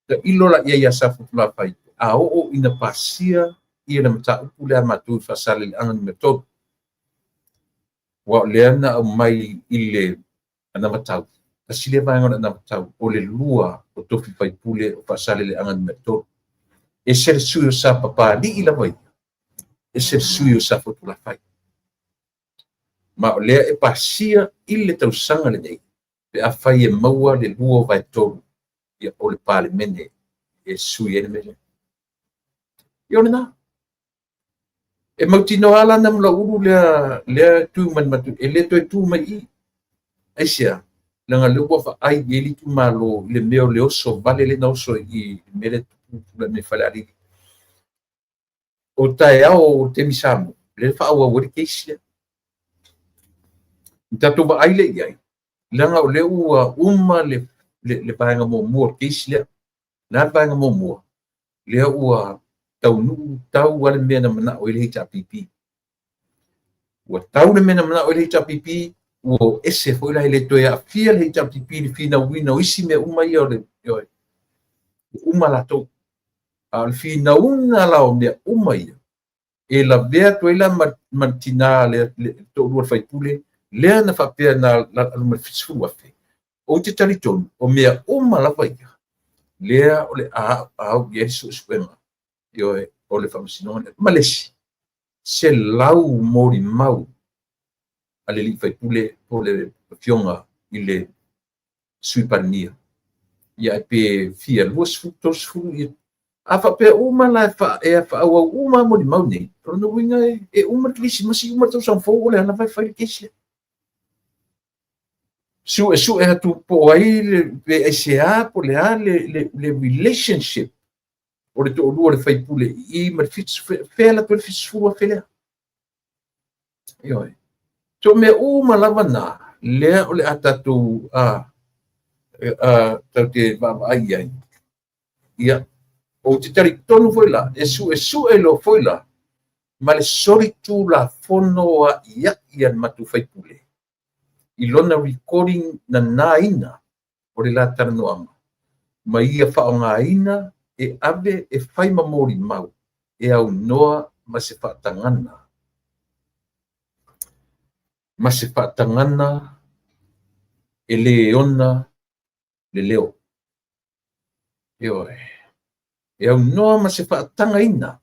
ta ilo la ia safutura fai a o ina pasia ia le mata upune al matou fasale angan metod wa leana mai ile ana matau tasile vai ngona na matau o le lua o tofi fai pule o fasale le angan metod e ser sui o sa papa di ila vai e ser sui o sa futura fai ma o lea e pasia ile tau sanga le nei pe a fai e maua le lua vai tolu ia o le pale mene e sui e mene ione na e mautino ala na mula uru lea tu man matu e le toi tu mai I aisia langa lua fa ai eli tu malo le meo le oso vale le na oso I mele tu me fale ali o tae au te misamu le fa awa wori keisia Tatu ba ai le iai. Langa o le ua uma le le vaenga mo keisi le na vaenga mo le ua tau wale mena mana o ile hita pipi ua tau le mena mana o ile hita pipi o ese foi la ile toia fia le hita pipi le fina wina o isi me uma ia o le uma la to al fina una la o me uma ia e la vea toila mantina le to lua fai pule le na fa pe na la ma fisu afe o te talitonu o mea uma la vai lea o le a yesu spema yo o le famsinone malesi se lau mori mau ale li fai pule o le fionga ile suipania ia pe fia luas futos fu a fa pe uma la fa e fa o uma mori mau nei pro no winga e uma klisi masi uma to san fo le na vai fai kesi su e tu po ai le SCA po le relationship o le to lu le fai pule I ma fits fela to fits fu fela yo to me uma lava na le o le atatu te va ai ia o te tari tonu foi la e su e lo foi la ma le sori tu la fono ia matu fai pule I lona recording na naina o le latara no ama. Ma ia whaongaina e ave e whai mamori mau e au noa ma se whaatangana. Ma se whaatangana e leona le leo. E au noa ma se whaatangaina.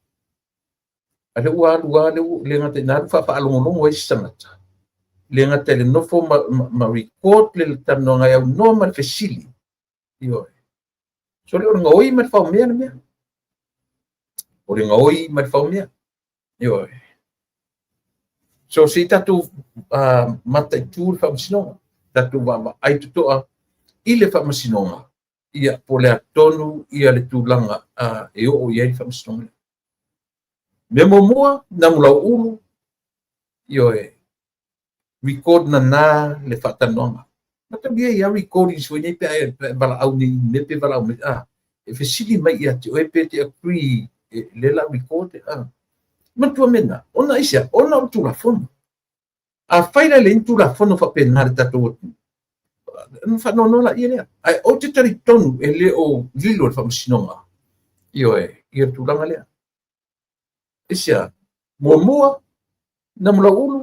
Ale ua alua le ngate naru whaapaalongolongo e samata. Le ngate le nofo ma record le tano ngai au no ma fesili io so le ngoi ma fa mea mea o le ngoi ma fa mea io so si tatu mata tu fa sino tatu va ai tu ile fa sino ia po le tonu ia le tulanga e o ia fa sino me mo na mula ulu io record na le fatanonga mata bia ia recording so nei pe bala au ni me pe bala au e fesili mai ia te oe te agree le la record ma tu mena ona isa ona tu la fono a faila le tu la fono fa penare tato non fa no la ia ai o te tari tonu e le o lilo fa sinonga io ia tu langa le isia mo na mula ulu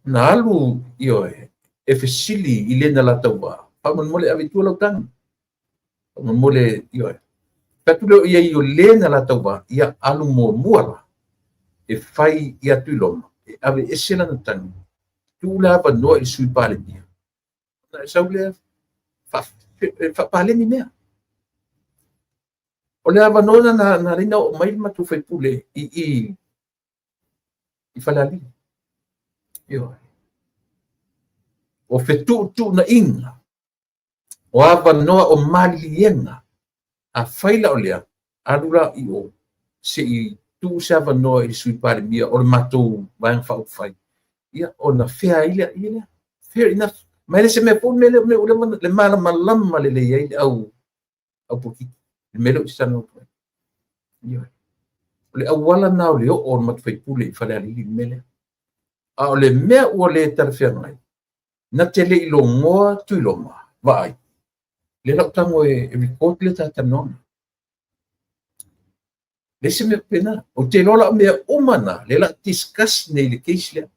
na alu io e fesili ile na la tawa pa mon mole avitu la tang mon mole io patulo ia io le na la tawa ia alu mo muala e fai ia tuloma e ave esela na tang tu la pa no il sui pale dia na saule fa pale ni mea o le ava nona na rina o mai ma tu fai pule I falali io o fetu na inga o ava noa o malienga a faila o lea adura io se I tu se ava noa I sui pare mia o le matou vaeng fau fai ia o na fea ile fair enough mai le se me pun me le mala malama le ia au poki le melo isano ia le awala na o le o mat fai pule I falali mele a o le mea o le tarfea ngai na tele I lo ngoa tu loma vai le la tango e record le tata non le se me pena o te lola me umana le la discuss nei le case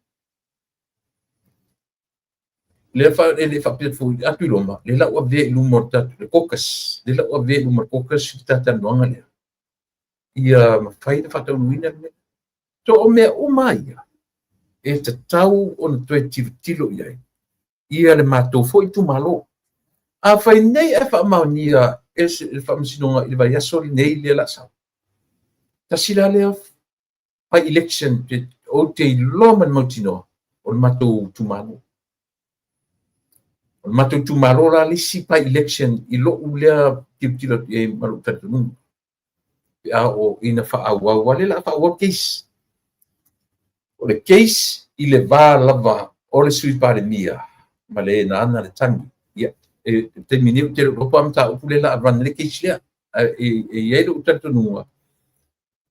le fa pe fu atu loma le la o ve lu morta le cocas le la o ve lu cocas tata non le ia ma fai fa ta luina to o me umaya e te tau o na toe tilo ia le matou foi tu malo a fai nei e fa maunia e fa msinonga I vai aso nei le la sa ta sila le fa election o te loman mautino o matou tu malo o matou tu malo la lisi pa election I lo ulea tilo e malu tatu a o ina fa awa wale la fa o case o le case I le va lava o le sui pare mia ma le na ana le tangi ia te mini te ro pa mta o pule la ran le kislia e ero tanto nua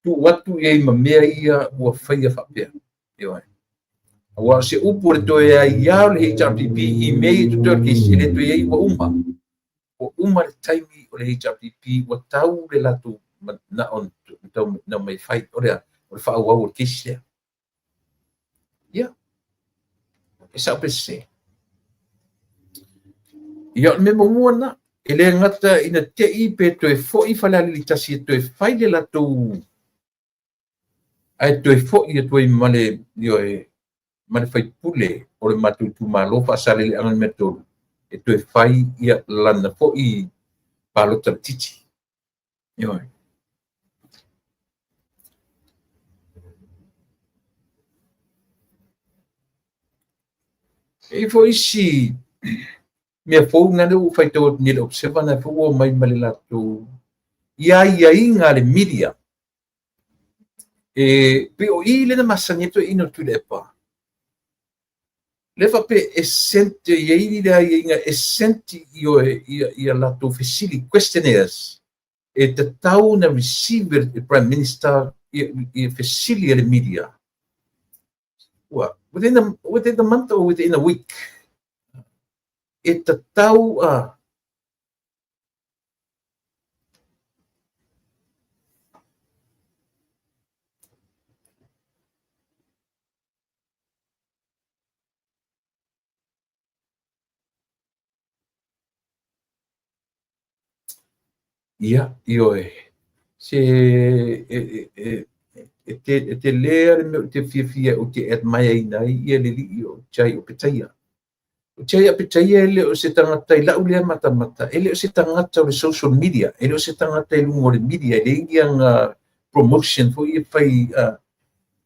tu watu e ma mea ia ua faia fa pe yo wa se upu le to e ia le HRPP I mei tu to ke sile to e wa uma le taimi o le HRPP wa tau le latu na on tau na mai fai o le fa wa o kislia ya e sa pe se ia me mo na ele ngata ina te I pe to e fo I fala le tasi to e fai le latu ai to e fo I to I male yo e male fai pule o le matu tu malo fa sale le an metodo e to e fai ia lana fo I palo tati yo e fo isi me fo na le fai to ni le observa na fo mai male latu ia inga le media e pe o I le na masanito ino tu le pa le fa pe essente ye ida inga essenti io ia lato facili questionnaires e te tau na receiver the prime minister I facili le media well within the month or within a week e te tau ia io se te lea me te fia o te et mai nei ia le li o chai o petaia o chai a petaia ele o se tangata I lau lea mata ele o se tangata o le social media ele o se tangata I lungo le media ele ingianga promotion fo I fai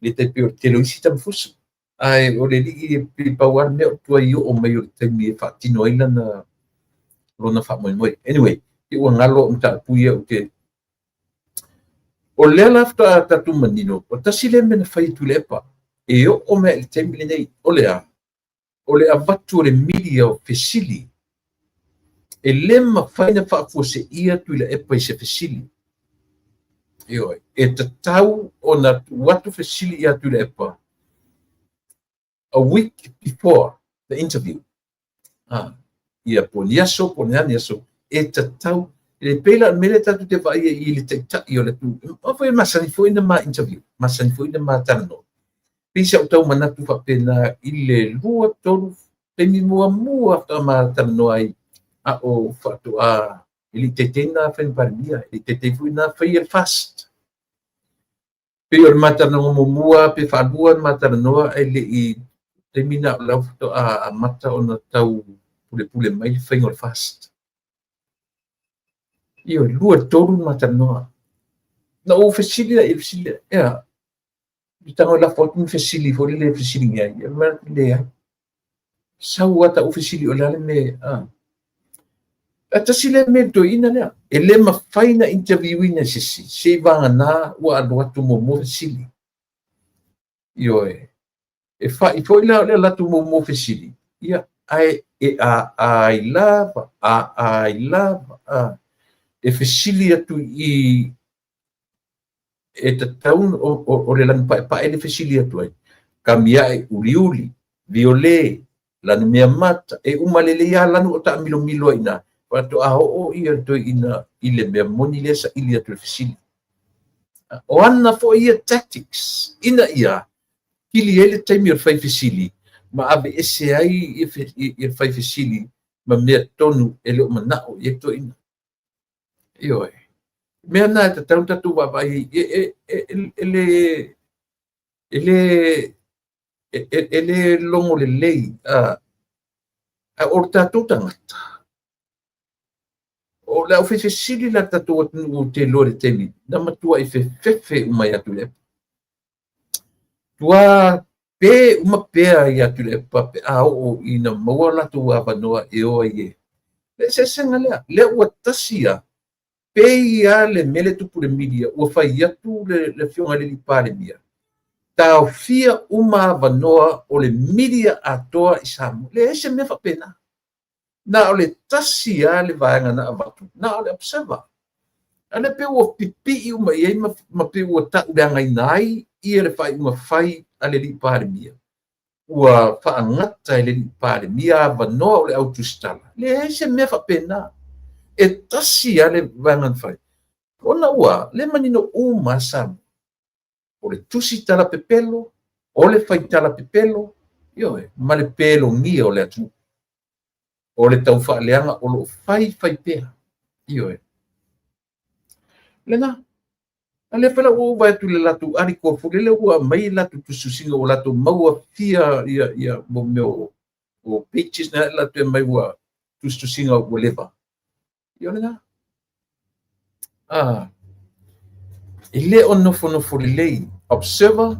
le te peo te lo isi tam fusu ai o le li I pawar me o tua I o mai o le taimi e whaatino aina na lona wha moi anyway I ua ngalo o mta puia o te o lea lafta tatu manino o tasi le mena whai tu le epa e o me le taimi le nei o lea vatu o le media o fesili e le ma whaina whaafua se ia tu le epa I se fesili e te tau o na watu fesili ia tu le epa a week before the interview ia poniaso e te tau le pela mele tatu te vai I le te tai o le tu ma foi masani foi na ma interview masani foi na ma tano pisa o tau manatu fa pena I le lua tolu te mi mua ta ma tano ai a o fatu ele te tena fa parmia ele te foi na foi fast pe o mata no mua pe fa lua mata no ele I te mina la to a mata ona tau pule mai foi fast io lua tolu mata no na o facili la facili ya tango la foto facili fo le facili ya ma le sa wata o facili o la me ata sile me to ina le ele ma faina interview ina se vanga na wa do tu mo facili io e fa I foi la tu mo facili ia I love e facili tu e te taun o le lan pa ele facili tu ai kamia e uli viole lan mea mata e umalele ya lan o ta milo ina pato a o ia to ina ile mea moni le sa ile tu facili o anna fo ia tactics ina ia kili ele taimi o fai facili ma ave ese ai i fai facili ma mea tonu ele o manao e to ina io mea na te tau tatu wapai ele longo le lei a o tatu tangata o la o fesili la tatu o te lore temi na matua I fefe umai atu le tua pe uma pea I atu le pape a o ina maua la tu avanoa e o ie le se senga le ua tasia peia le mele tupu le media ua fai atu le fionga le lipale mia tau fia uma vanoa o le media atoa I samu le ese me fa pena na o le tasi a le vaega na avatu na o le observer ana pe ua pipi'i uma i ai ma pe ua ta'u le againa ai ia le fai'uga fai a le li'i palemia ua fa'agata i le li'i palemia avanoa o le autusitala leai se mea fa'apena e tasi a le vaega na fai ona ua le manino uma sa o le tusi tala pepelo o le faitala pepelo ioe ma le pelogia o le atu o le taufa'aleaga o lo'o fai pea ioe lenga ale pela ua vai tu le latu ari ko fu le ua mai latu tu susinga o latu maua fia ia mo meu o pitches na latu mai ua tu susinga o leva io lenga ile on no fo le observer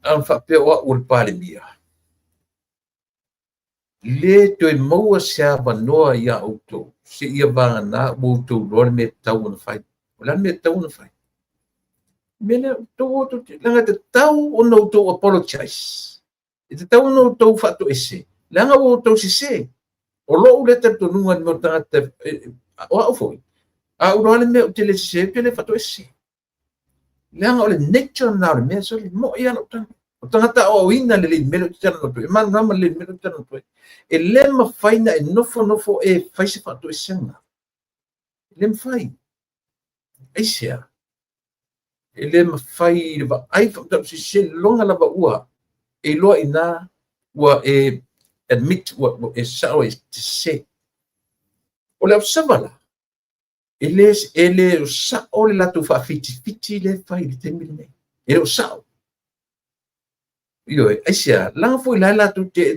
an fa pe o ul palemia le to maua sia vanoa ia auto se ia vanga na mo to lor me tau na fai la me tau na fai mena to langa te tau o no to apologize te tau no to fa to ese langa o to se o lo le te to nunga mo tanga te o foi a o le me te le se pe le fa to ese langa o le nature na me so mo ia no tanga o tangata o ina le melo tana no pe man na le melo tana no pe e le ma faina e nofo e fai se fa to senga le fai ai sia e le ma fai va ai fa to se longa la ua e lo ina ua e admit what is so is to say o le observala ele sa o le latu fa fiti le fai le temile e o sa io ai sia langa foi la latu te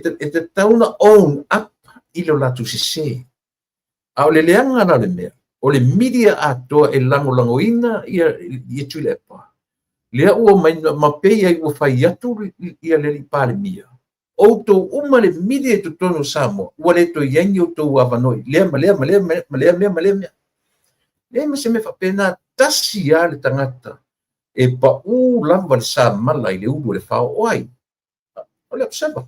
tauna own up i lo latu se a o le leanga na le mea o le media ato e langoina ia tule pa lea ua mai ma pe ai ua fai atu ia le pale mia o to uma le media to tono samo ua le to yangi o to avanoi lea ma se me fa pena tasi a le tangata e pa u lava le sa mala i le udu le fao oai o le observer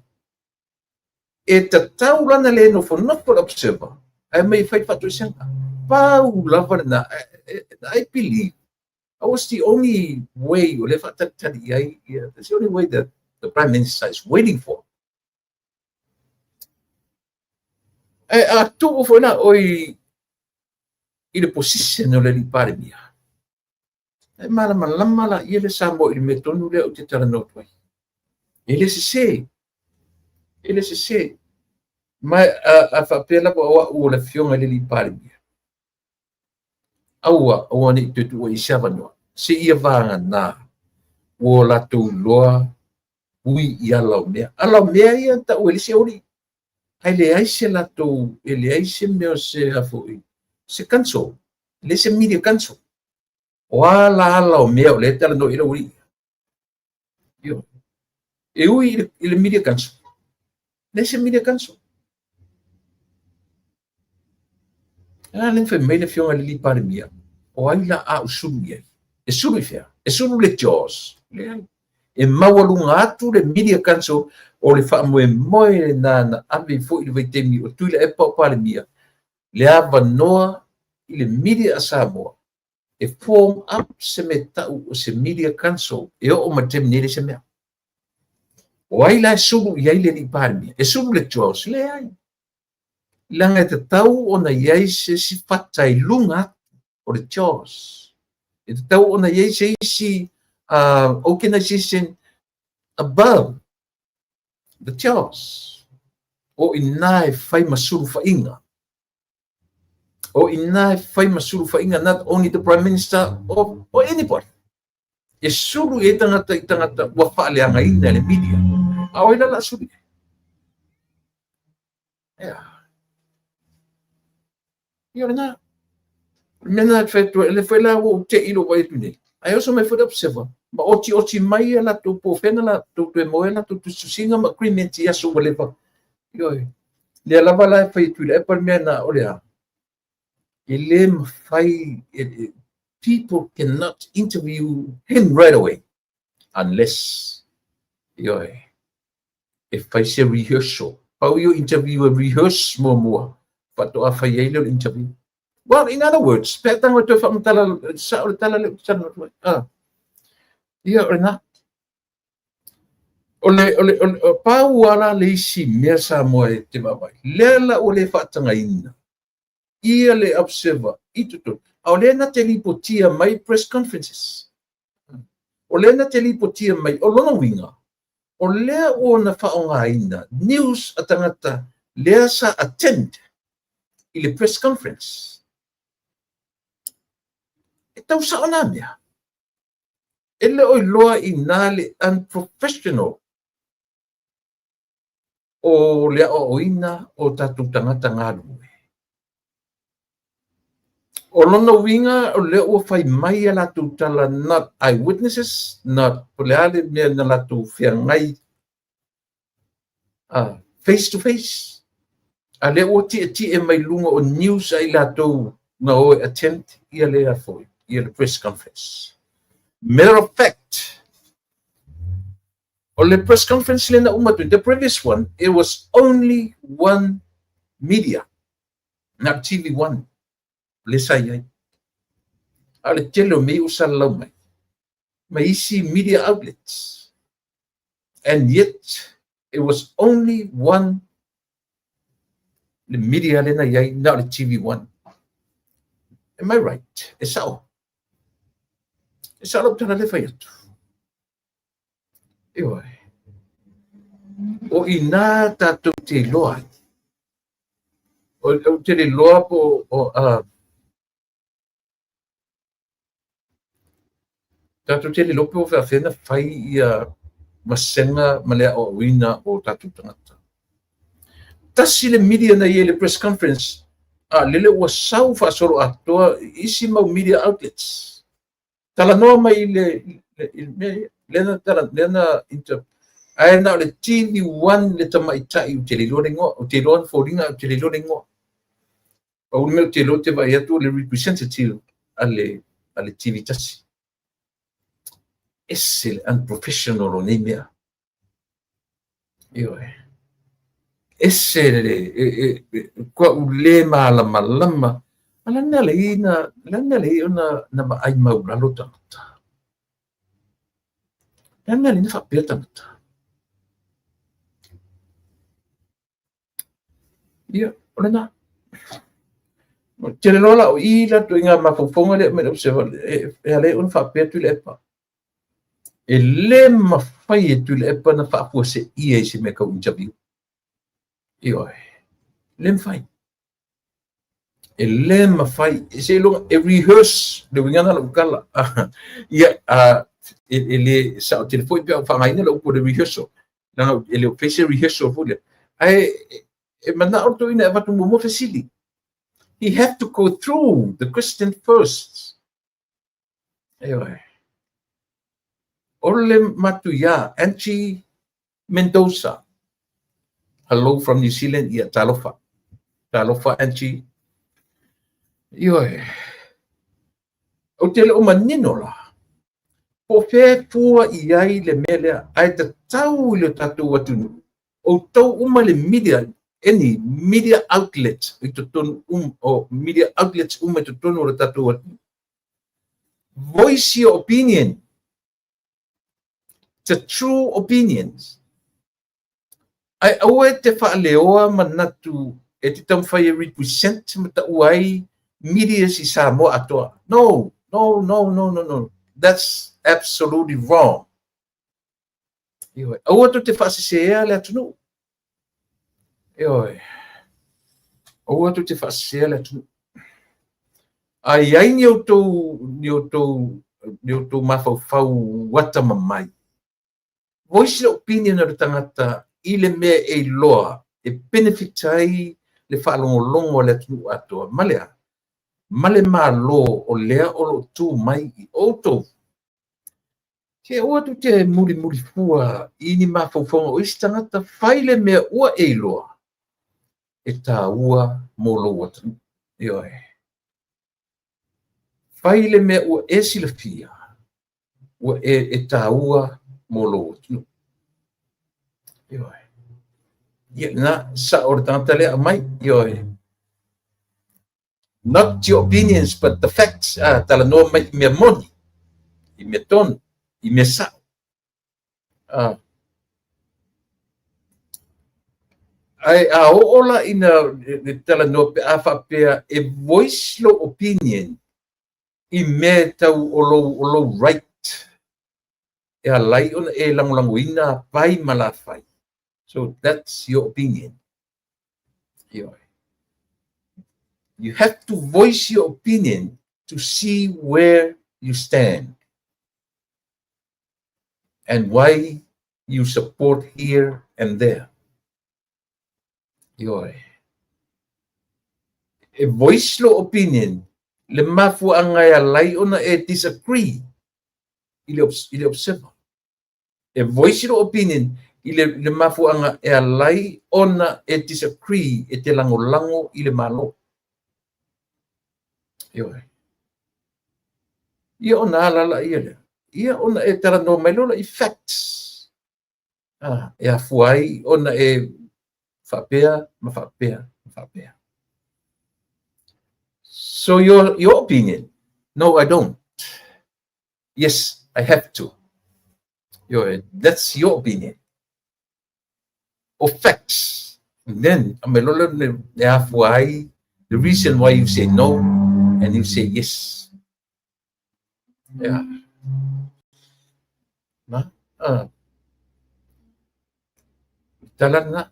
e tatau lana le nofo le observer ai mai fai fatu senga pau lava na I believe that was the only way o le fatatali ai that's the only way that the Prime Minister is waiting for a tu foi na oi i le position o le lipare mia e malama la ia le samo i le metonu le o te tala no toi ele se mai a fa pela o le fionga le lipare mia aua o ni te tu i sava no se ia vanga na o la tu loa ui ia la mea ia ta o le se ori ai le ai se la tu ele ai se me se afoi se canso le se media canso o ala o mea o le tala no ira uri io e ui il media canso le se media canso len fe mai le fionga le li pare mia o ai la a usumi ai e sulu fea e sulu le jos le ai e mawalunga atu le media canso o le fa moe na ave fo i le temi o tuila e pa pare mia le ava noa i le media Samoa e form up se me tau o se media council e o matem nere se mea o ai la sulu i ai le li pare mia e sulu le jos le ai langa te tau ona iai se si fatai lunga o le jos e te tau ona iai se si organization above the jos o inai fai masuru fa inga o inai fai masuru fa inga not only the Prime Minister or anybody e suru e tangata wa fa le anga ina le media a o ina la suru io na mena fetu le fela o te ilo vai tu nei ai oso me foda observa ma oti mai la tu po fena la tu moela tu singa ma agreement ia so whatever io le la bala fai tu le per mena olia ele fai people cannot interview him right away unless io if I say rehearsal Pau yo interview rehearse more. Pato a fai ele interview. Well, in other words, petang to fa tala sa tala le chan ia ina. Ole pau ala le si mesa mo e te babai. Lela ole fa tanga ina. Ia le observer ituto. Ole na telepotia mai press conferences. Ole na telepotia mai o lona winga. O lea o na whaongaina, news atangata, lea sa attend i le press conference. E tau sa ona mea. E le oi loa i nale unprofessional o lea o oina o tatu tangata ngalue. O lona winga o lea ua whai mai a latu tala not eyewitnesses, not poleale mea na latu whiangai face to face. A le o ti e mai lunga o news ai latou na o attend ia le a foi, ia le press conference. Matter of fact, o le press conference le na umatu, the previous one, it was only one media, not TV1. Le sai ai. A le telo me usa lau mai. Mai isi media outlets. And yet, it was only one the media lena yai not the TV1. Am I right? It's all. It's all up to the left. O ina tatu te loa. O te loa po tatu te loa po fa fena fai ia masenga malea o wina o tatu tangata. Tasi le media na ye le press conference lele ua sau fa soro atoa isi mau media outlets. Tala noa mai lena inter ai na le TV1 le tama itai u te lo rengo o te lo foringa u te lo rengo. O me te lo te vai atu le representative ale TV tasi. Esse unprofessional o nei mea. Esse kua ule malama alana le ona na ma ai mau lalo tangata. Lana le na whapea tangata. Ia, ole na. Tere lola o ila tu inga mafufonga le mena useva e ale un whapea tu le epa. E le mawhai e tu le epa na whapua se ia i se me kau interview. Ioi, le mawhai. E le mawhai, e se longa, e rehearse, le wingana la ukala. Ia, e le sao telefoi pia whangaina la upo le rehearsal. Nanga, e le face rehearsal fule. Ai, e mana orto ina e watu mo fesili. He had to go through the Christian first. Ioi. Ole matuya, Angie Mendoza. Hello from New Zealand, ia talofa. Talofa Angie. Ioi. O te leo manino la. Po fe fua i ai le melea, ai te tau le tatu watunu. O tau uma le media, any media outlet, i te tonu o media outlets uma i te tonu le tatu watunu. Voice your opinion. The true opinions. Ai aue te whaaleoa manatu e te tamwhai represent mata uai media si Samoa atoa. No. That's absolutely wrong. Aua to te whaasisea le atunu. Aua to te whaasisea le atunu. Ai ni o tau mawhau wata mamai. Voice the opinion o tangata i le mea e loa e benefitai le whaalongolongo le atunu atoa. Malea. Male malo o lea o lo tu mai i oto. Ke ua tu te muri fua i ni mawhauwhonga o isi tangata whaile mea ua e loa. E tā ua molo watanu. Whaile mea ua e sila fia. Ua e tā ua molo watanu. ia na sa o tangata le mai yo not your opinions but the facts tala no mai me moni I me ton I me sa ai a ola ina tala no pe afa pe e voice lo opinion I me tau olo right e alai ona e languina pai malafai. So that's your opinion. You have to voice your opinion to see where you stand and why you support here and there. A voice lo opinion le mafu angai alai ona e disagree ile observer. A voice lo opinion ile mafu anga e alai ona e disagree e te lango ile malo. Ia ona alala ia ona e tara no mai lola effects. E afuai ona e whapea. So your opinion? No, I don't. Yes, I have to. That's your opinion. Or facts. And then the reason why you say no and you say yes. Talan na.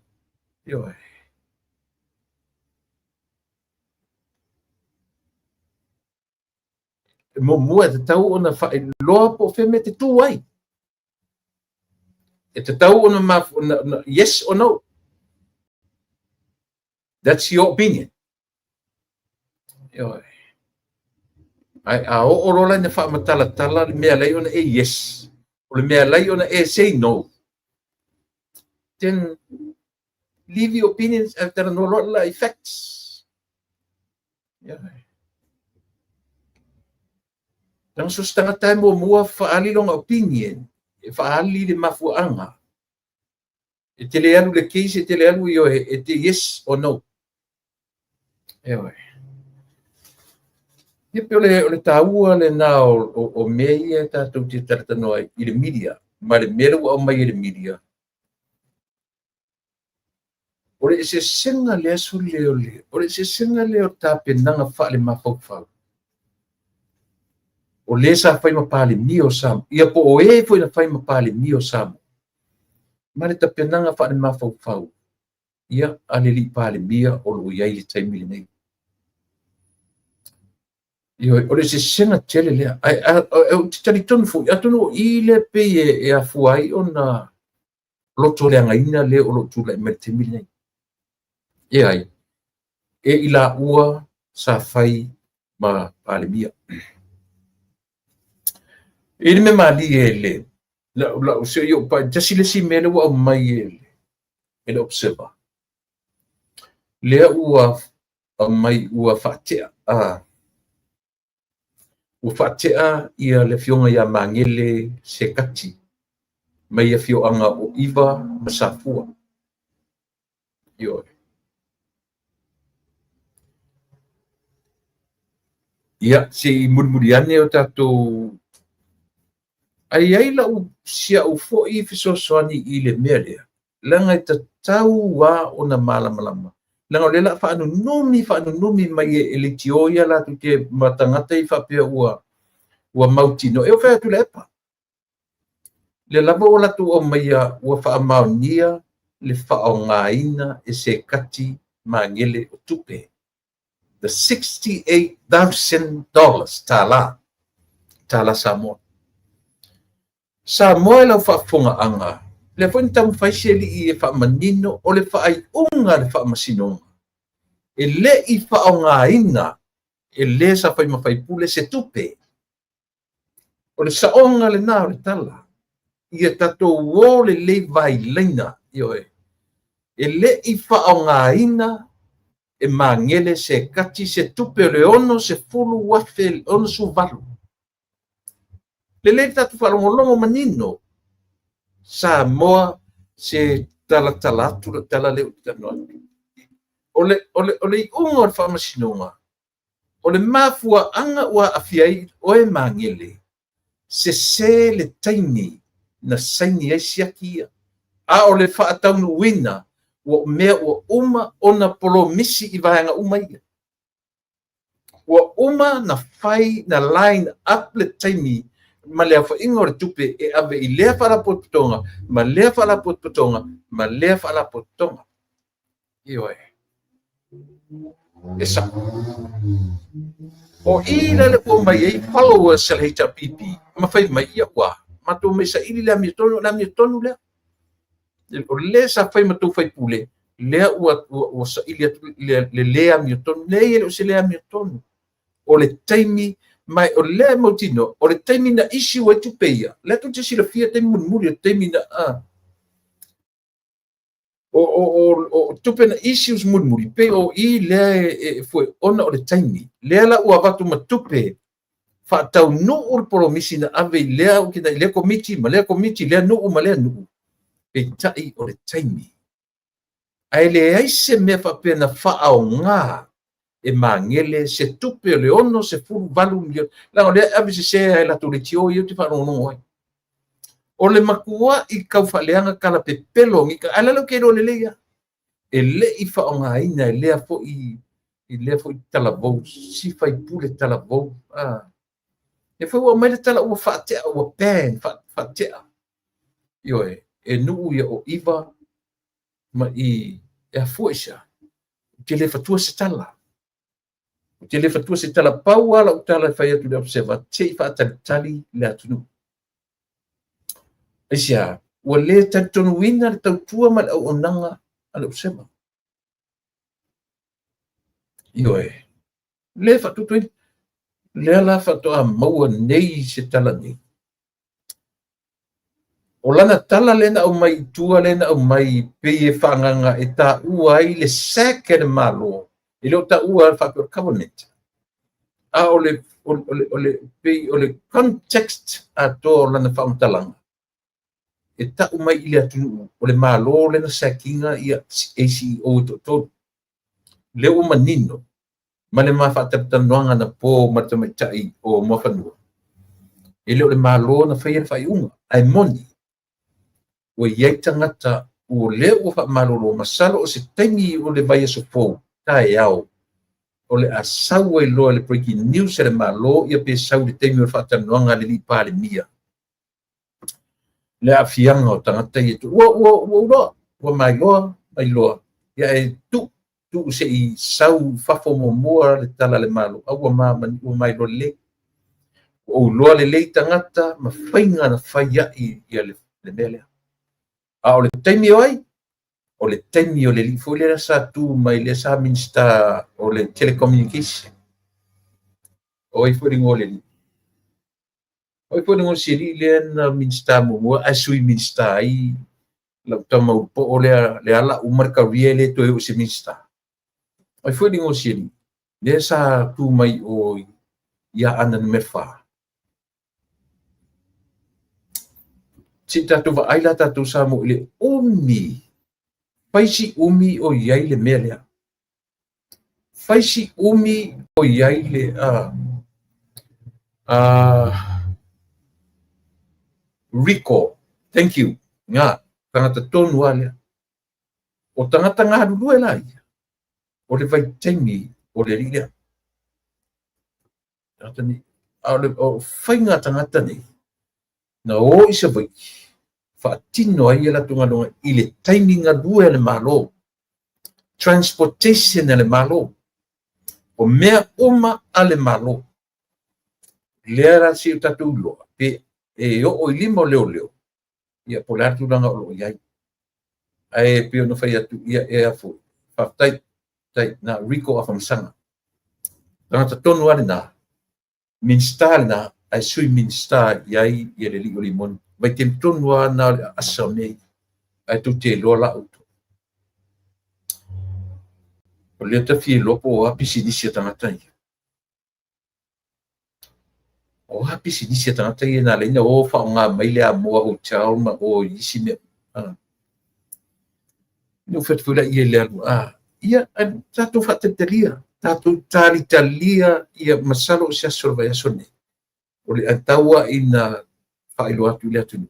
Mua te tau ona loa po wheme te tū ai. E te tau ona yes or no. That's your opinion. Ai a orola na whaamatala le mea lai ona e yes. O le mea lai ona e say no. Then leave your opinions after no lot effects. Tang sustanga tae mua whaali longa opinion. E whaali le mafuanga. E tele alu le case, e tele alu e te yes or no. Ia pe ole tāua le nā o mea ia tātou te taratanoa I le media. Ma le mea au mai I le media. Ore e se senga le asu leo. Ore se senga leo tāpenanga wha le mawhauwhau. O le sa whai mapale mio samu. Ia po o e fwoi na whai mapale mio samu. Ma le tāpenanga wha le mawhauwhau. Ia ale li pale mia o lo iai le taimile nei. Ore se senga tele lea. O te tari tonu fo. Ia tonu I le pe e afuai o na loto le angaina le o loto le me taimile nei. Ia ai. E ila ua sa whai ma pale mia. Ele me mali ele. La o se yo pa just le si mele wa mai ele. Ele observa. Le ua mai ua fatea. Ua fatea ia le fionga ia mangele se kati. Mai ia fioanga o iwa masafua. Ia si murmuriane o tatou ai la u sia u fo I fisosoani I le mea lea. Langa I tatau wa ona malama. Langa o lela whaanu numi mai e le tioia la tu ke matangata I whapea ua mautino. E o whea tu le epa. Le lava o latu o mai ua wha maonia le wha o ngaina e se kati mangele o tupe. The $68,000 tala Samoa. Samoa la whaafonga anga. Le fwini tamu whaiseli I e whaamanino o le whaai unga le whaamasinonga. E le I whaonga ina. E le sa whai mawhai pule se tupe. O le saonga le nā o le tala. I e tato wo le vai leina. E le I whaonga ina. E mangele se kati se tupe le ono se fulu wafe ono su valu. Le tatu whalongolongo manino. Samoa se tala atu tala leo tano ole unga o whamasinonga ole mafua anga ua afiai oe mangele se le taimi na saini ai siakia a ole whaataunu wina ua mea ua uma ona polo misi I vaenga uma ia ua uma na fai na line up le taimi ma lea whainga o le tupe e ave I lea whalapotonga ma lea whalapotonga ma lea whalapotonga ioe e sa o ila le o mai ai followers sa le pipi ma fai mai ia ua ma to me sa ili la mi tonu le o le sa fai ma to fai pule le ua sa ili le lea mi tonu le ile o se lea mi tonu o le taimi mai o le motino o le taimi na isi wa tu peia le tu te sila fia taimi muri o taimi na o tupe na issues muri pe o I le foi ona o le taimi le la ua vatu ma tupe fa tau no o promisi na ave le o kina le komiti ma le komiti le no ma le no e tai o le taimi ai le ai se me fa pena fa au nga e mangele se tupe le ono se fu valu milio la o le ave se la tu le tio io ti fa no ai o le makua I kau faleanga kala pepelo ngi ka ala lo ke lo le leia e le I fa o nga ina e lea fo I lea fo I talavou si fai pule talavou e foi o mai tala o fatea o pen fatea ioe e nuu ia o iva ma I e a fuesha ke le fatua se tala pau ala o tala fai atu le observa te fa tali le atunu isia o le tantonu wina le tautua ma le onanga ala observa ioe le fatutu le la fatoa maua nei se tala nei o lana tala lena o mai tua lena o mai pei e whanganga e tā ua I le seke le malo I leo tā ua al whakor covenant a o le context a tō lana whaamtalanga e tā umai I le atunu o le malo lena sekinga I ACO tō leo o manino ma le mawhaataptanoanga na pō matamaitai o mawhanua e leo le malo na whaia whaiunga ai moni o iai tangata o leo o whaamalolo masalo o se taimi o le vai asofou tae au o le asau e loa le breaking news e le malo ia pe sau le taimi o le whaatanoanga le lipa le mia le afianga o tangata I tu ua mai loa ia e tu se I sau fafo momoa le tala le malo au ua mai lo le o loa le tangata ma whainga na whaia ia le mele a o le taimi o le taimi o le lifo le sa tu mai le sa minsta o le telecommunication o I furingo le o furingo siri le na minsta mo asui minsta ai la tama po o le ala umarka riele to o se minsta o furingo siri le sa tu mai o ia anan mefa Cita tu va aila tatu sa mo le umi. Faisi umi o iai le melea. Faisi umi o iai le Rico. Thank you. Nga tangata tonu alea. O tangata ngā dulu e lai. O le vai taimi o le rilea. O whainga tangata nei. Na o isa vai. Whaatino ai la tunga longa I le taimi ngā dua le malo. Transportation le malo. O mea uma ale malo. Lera si utatu loa. Pe e o limo leo. Ia polar tu langa o iai. Ai pe no fai atu ia e afu. Whaftai na Rico afamsanga. Tangata tonu ale na. Minstar na. Ai sui minstar iai ia le ligo limon. Mai tem tonu ana asa nei. Ai tu te loa la uto. O lea ta fie lopo o api sinisi a tangata ia. O api sinisi a tangata ia na leina o wha o ngā maile a moa hotel ma o isi mea. no fetfula ia le alu ia tatu fa'atatalia tatu talitalia ia masalo o se aso le vaiaso nei o le ataua ina fa'ailoa atu i le atunu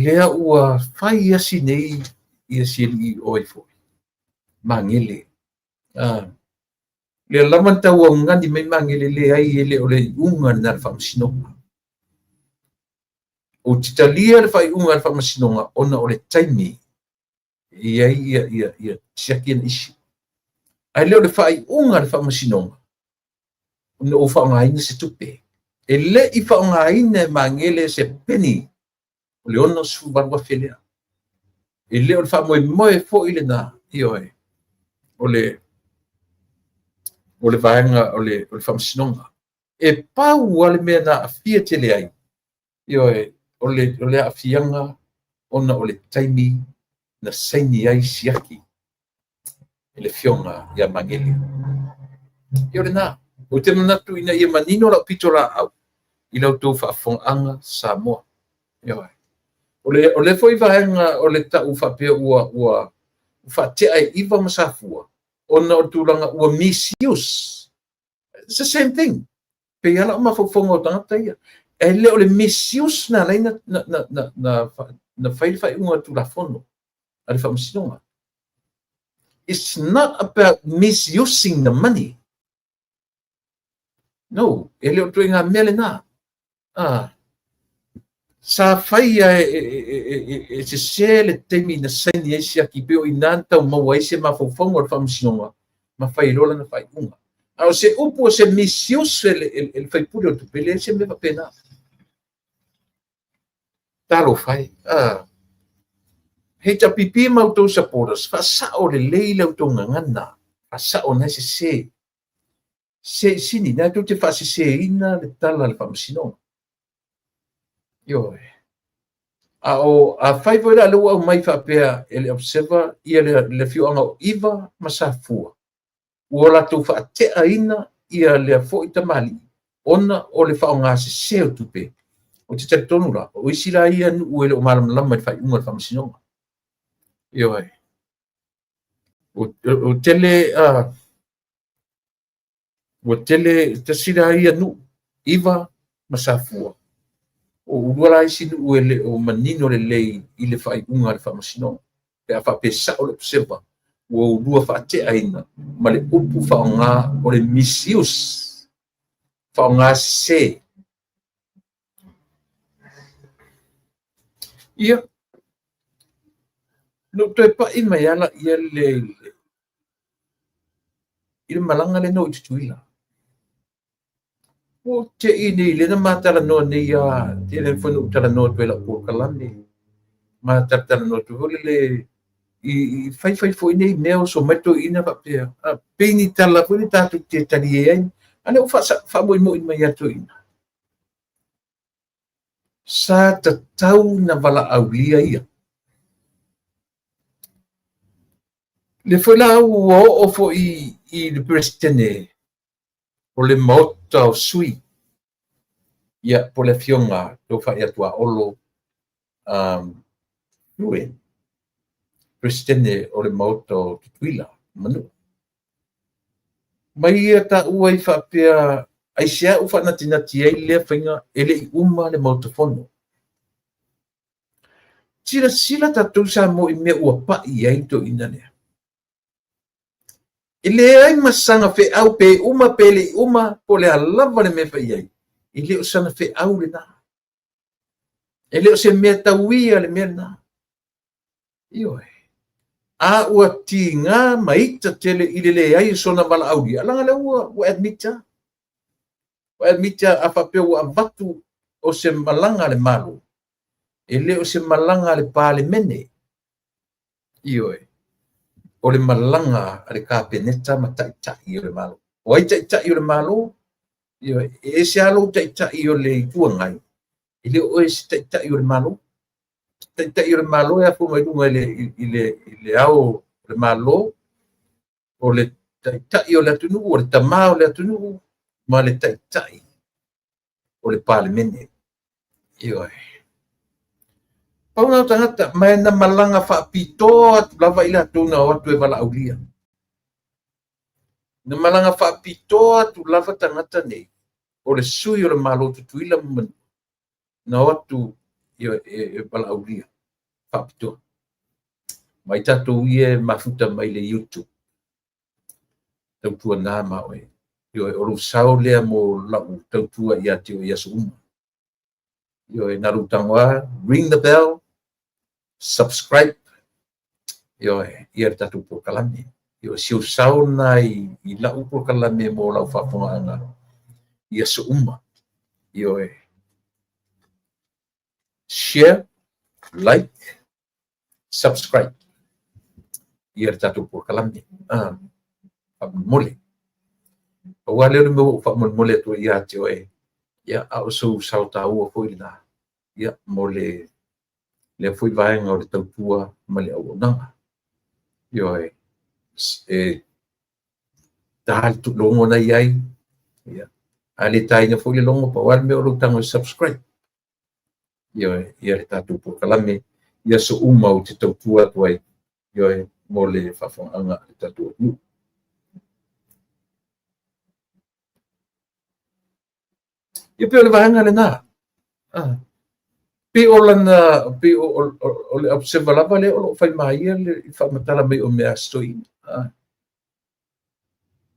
lea ua fai asi nei ia siali'i oe fo'i magele le lama tauaugani mai magele leai e le o le iʻuga lenā le fa'amasinoga o titalia le fa'aiʻuga le fa'amasinoga ona o le taimi iai ia siaki ana isi ae lē o le fa'aiʻuga le fa'amasinoga ona ou fa'aogāina se tupe e le'i fa'aogāina e magele se peni o le ona suvalu afe lea e lē o le fa'amoemoe fo'i lenā ioe o le vaega o le fa'amasinoga e pau a le mea na afia tele ai ioe o le a'afiaga ona o le taimi na saini ai siaki e le fioga ia magele io lenā o te manatu ina ia manino lau pito la'au i lautou fa'afoga'aga Samoa ioe o le foi vaega o le ta'u fa'apea ua fa'ate'a e iva ma safua ona o tulaga ua misuse it's the same thing pe ala ma fofonga o tangata ia e le o le misuse na lai na fai unga tulafono ale fa'amasinoga it's not about misusing the money no e le o tuiga mea lenā sa faia e se le temi na saini ai siaki pe o ina tau mau ai se mafofonga o le fa'amasinoga ma fai lola na fai unga o se upu o se misuse el faipule o tupele se me pena talo fai he tapipi mautou supporters fa sa o le leila o tonga ngana fa sa o na se sini na tu te fa se ina le tala le fa'amasinoga ioe a fai foi la lua mai fa'apea e le observer ia le fioaga o iva ma safua ua latou fa'ate'aina ia lea fo'i tamali'i ona o le fa'aogā sese o tupe o te talitonu la o isi la ia nu'u e le o malamalama i le fa'ai'uga le fa'amasinoga ioe o tele tasila ia nu'u iva ma safua o ulua la isi nu'u e le o manino lelei i le fa'ai'uga le fa'amasinoga pe a fa'apesa'o le observer ua ulua fa'ate'aina ma le upu fa'aogā o le misuse fa'aogā sesē ia no toe pa'i mai ala ia i le malaga lena o i tutuila o te ini lena matalanoa nei a tele fono talanoa toe la polokalame matalanoa tu hole le i fai foi nei mea o so maito ina fa'apea peini tala foi tatou te tali e ai ane o fa'amoemoe mai atu ina sa tatau na vala'aulia ia le foi la ua o'o fo'i i le presidente o le maota o sui ia po le fionga tou fa'i atu a'olo UN presidente o le maota o tutuila manu mai ia ta'ua i fa'apea aisea u fa'anatinati ai lea faiga e le'i uma le mautafono sila tatou sa mo i mea ua pa'i ai to'ina lea e leai masaga fe'au pe uma pe le'i uma po le alava le mea fa'i ai i le o sana fe'au lenā e le o se mea tauia le mea lenā ioe a ua tigā maita tele i le leai sona mala'aulia alaga le ua admita a fa'apea ua avatu o se malaga le malo e le o se malaga le palemene ioe o le malaga a le kapeneta ma ta'ita'i o le malo o ai ta'ita'i o le malo ioe e se alo ta'ita'i o le ituagai i le o e se ta'ita'i o le malo ta'ita'i o le malo e afu mai lunga i le ao le malo o le ta'ita'i o le atunu'u o le tamā o le atunu'u ma le ta'ita'i o le palemene ioe Pauna tangata mai na malanga whaapito atu lava ila tuna o atu e wala aulia. Na malanga whaapito atu lava tangata nei. O le sui o le malo tutuila manu. Na o atu e wala aulia. Whaapito. Mai tatou ie mafuta mai le YouTube. Tautua nā maoe. Yo e oro sao lea mo lau tautua ia te o Iasu uma. Yo e naru tangoa, ring the bell, subscribe. Yo e ia tatu po kalame. Yo siu sao na i lau po kalame mo lau whaponga anga. Iasu uma. Yo e share, like, subscribe. Ia tatu po kalame. Mole. Wa le mo fa mole to ia te oe. Ia au so sao tau o foi na. Ia mole le foi vai ngau le tautua ma le au nanga. Yo e tal tu longo na iai. Ia. Ale tai na foi le longo pa wal me o tango subscribe. Yo ia le tatu po kalame. Ia so uma o te tautua to ai. Yo e mole fa fo anga le tatu. Ia pe o le vahanga le nā. Pe o lana, pe o le observa lava le o lo fai mai le whamatala mai o mea stoi.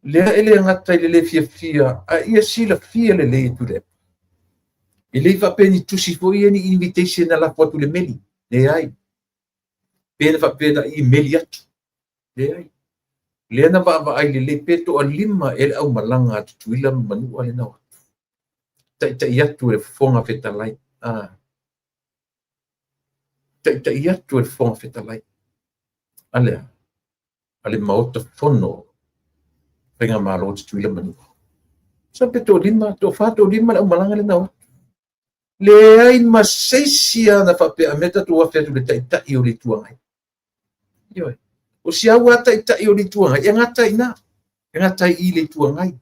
Lea ele ngata le fia, a ia sila fia le tu le. Ele whapeni tusi fo ia ni invitation na la potu le meli. Le ai. Pena whapena i meli atu. Le ai. Lea na wa ai le peto a lima ele au malanga atu tuila manu ale nawa. Ta iatu e fonga fetalai. Ta iatu e fonga fetalai. Alea. Ale maota fono. Penga malo te tuila manu. Sampai to lima, to fato lima au malanga le nawa. Le ai maseisia na whape a meta tu whawhetu le taitai o le tuangai. Ioi. O si au a taitai o le tuangai, e ngatai na. E ngatai i le tuangai.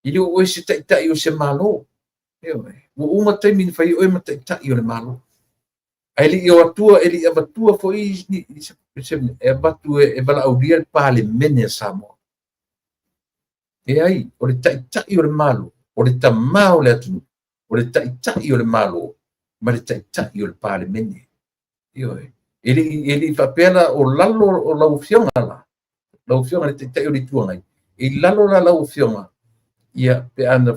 Ili o se taitai o se malo. Ioi. O uma taimi ni whai oe ma taitai o le malo. Ai li o atua, e li avatua fo i e batu e vala au ria pa le mene Samoa. E ai, o le taitai o le malo, o le tamao le atu. O le taitai o le malo, ma le taitai o le pale mene. Ioi. Ele whapela o lalo o lau fionga la. Lau fionga le taitai o le tuangai. E lalo la lau fionga. Ia pe ana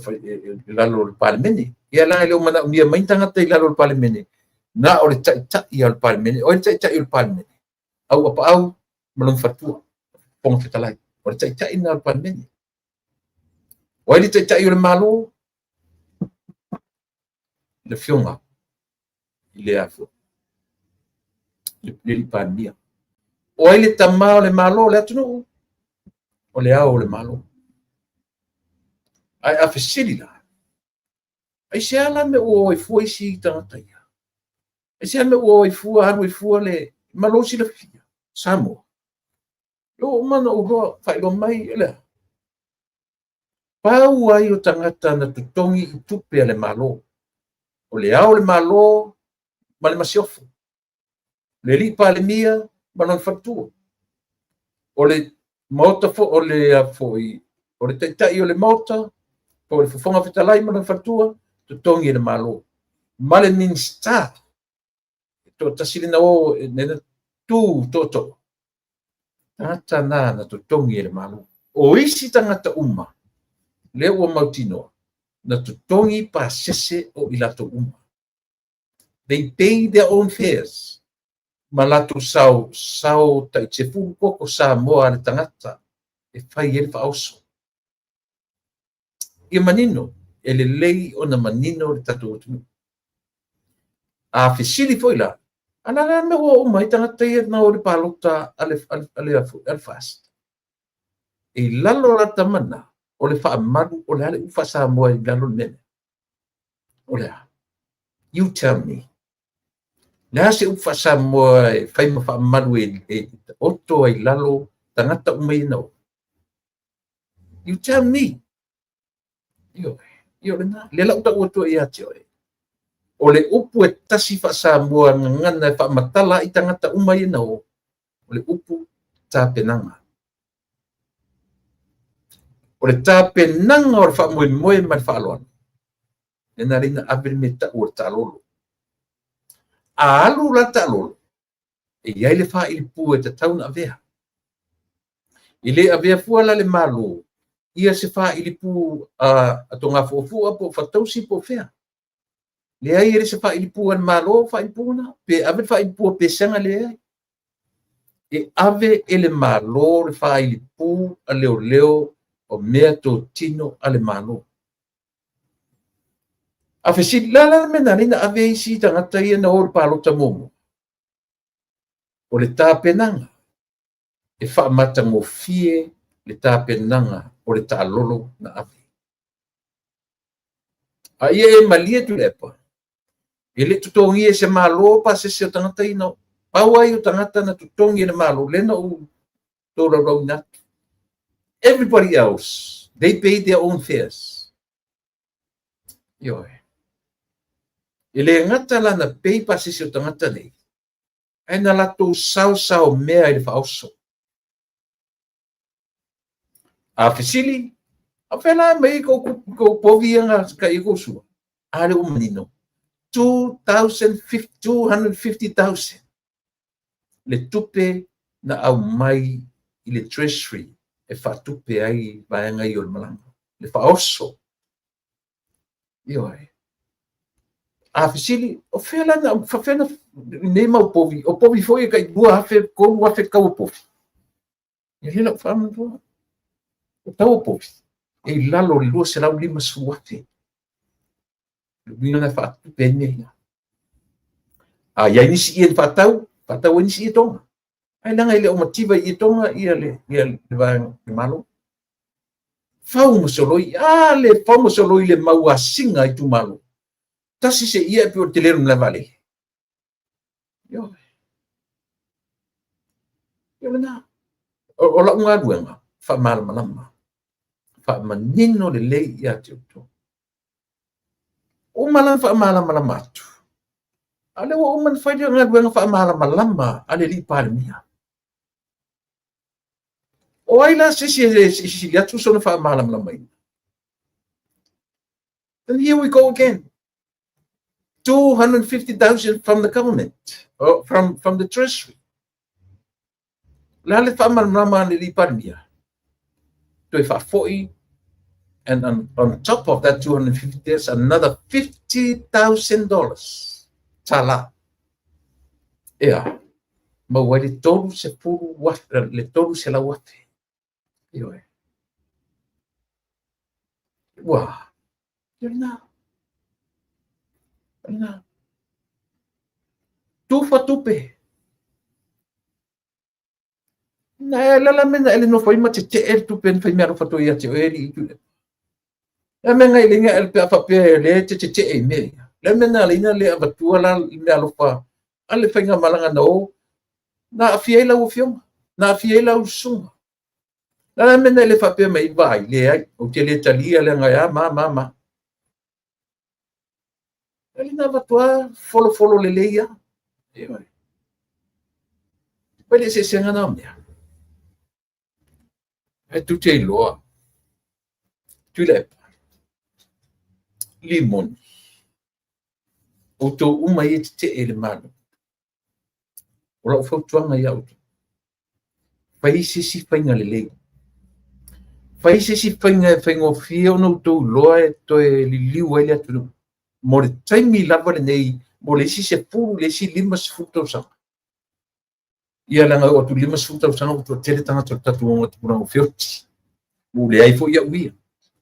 lalo o le pale mene. Ia la ele o mana umia maintanga te lalo o le pale mene. Na o le taitai o le pale mene. O le taitai o le pale mene. Au apa au, malong fatua. Ponga fetalai. O le taitai na o le pale mene. O le taitai o le malo, le fionga i le afo le pania o ai le tamao le malo le atu o le ao le malo ai a fesili la ai se ala me o e foi si tangata ia ai se ala me o e fua anu e fua le malo si la fia Samoa lo mana o lo fai lo mai le pau ai o tangata na tutongi i tupe le malo o le ao le malo ma le masiofo le li pa le mia ma non fatua o le mota fo o le foi o le taitai o le mota o le fofonga fetalai ma non fatua tutongi le malo ma le minsta to tasilina o nena tu toto tangata na tutongi le malo o isi tangata uma le ua mautino na tutongi pa sese o ilato uma. They pay their own fares. Malato sao tai te fu koko sa moa le tangata e fai ele fa auso. Ia manino, ele lei o na manino le tatu otu. A fesili foi la, ana me o mai tangata ia na o le palota ale fast. E lalo la tamana, o le fa amadu, o le ale ufa sa moa i lalo nene. O le you tell me. Nā se ufa sa moa e whai mawha maru e oto ai lalo tangata umei nau. You tell me. Io le nā. Le lau ta oto e ati oe. o le upu e tasi whaasamua ngana e whaamatala i tangata umai e nao, o le upu tāpenanga. O le tāpenanga o le whaamoemoe ma le whaaloana. E nā reina awere me ta ua tālolo. A alu la tālolo, e iai le whailipu e ta tauna avea. I le avea fuala le malo, ia se whailipu a tonga fuafua po whatausi po whea. Le ai ere se whailipu an malo whailipu na, pe ave whailipu pe sanga le ai. E ave ele malo le whailipu a leo leo o mea tō tino a le malo. A whesi lala mena rina ave isi tangata ia na ori pālota momo. O le tāpenanga, e whaamata ngō fie le tāpenanga o le tālolo na ave. A ia e malia tu lepa. E le tutongi e se malo pa se o tangata ina. Paua i o tangata na tutongi e na malo, lena o tōra rau natu. Everybody else, they pay their own fares. Ioi. E le ngata la na pay pa se o tangata nei. Ai na lato sao mea i le whaoso. A whisili, a whela mai ko povianga ka i ko sua. Ale o manino. 250,000 le tupe na au mai i le treasury e whatupe ai vaenga i o le malanga. Le whaoso. Ioi. A whisili, o whela na whawhena nema o povi foi e kai bua hafe, kou hafe kau o povi. E hela o whaman tua. O tau o povi. E lalo le lua se lau lima suate. Lubina na whatupe nei. A ia nisi i en whatau e nisi i tonga. Ai langa ile o mativa i tonga ia le vaenga le malo. Fau mosoloi, fau mosoloi le maua singa i tu malo. Tasi se ia pe o te leru na vale. Yo na. O la unga duenga, fa malama. Fa manino le lei ia te uto. O malam fa malama tu. Ale o man fa dia nga duenga fa malama ale li palmia. O ai la se ia tu sona fa malama. Then here we go again. 250,000 from the government, or from the treasury. Lale whamalama le li parmia. Toi whafoi, and on top of that 250, there's another $50,000. Tala. Ea. Maua le tolu se puru wate, le tolu se la wate. Ioe. Wah. Yona. Tufa tupe. Na lala mena ele no foi mate te el tupe foi mero fato ia te ele i tu. E menga ele nga el pa pe le te e me. Le mena le ina le abatua la le alofa. Ale fenga malanga no. Na afiela o fioma. Na afiela o suma. La mena ele fa pe mai vai le ai o te le talia le nga ya ma. Ele na vatua folo le leia. Pwede se senga na mea. E tu te loa. Tu lepa. Limon. O tō uma i te ele mano. O lau whautuanga i auto. Whaise si whainga le lei. Whaise si whainga e whaingo whio no tō loa e toe li liu ele atu. Mo le taimi lava le nei, mo le si se puru le si lima se futau sanga. Ia langa o tu lima se futau sanga o tu tele tanga tu tatu o ngatu kuna o whioti. Mo le ai fo ia uia.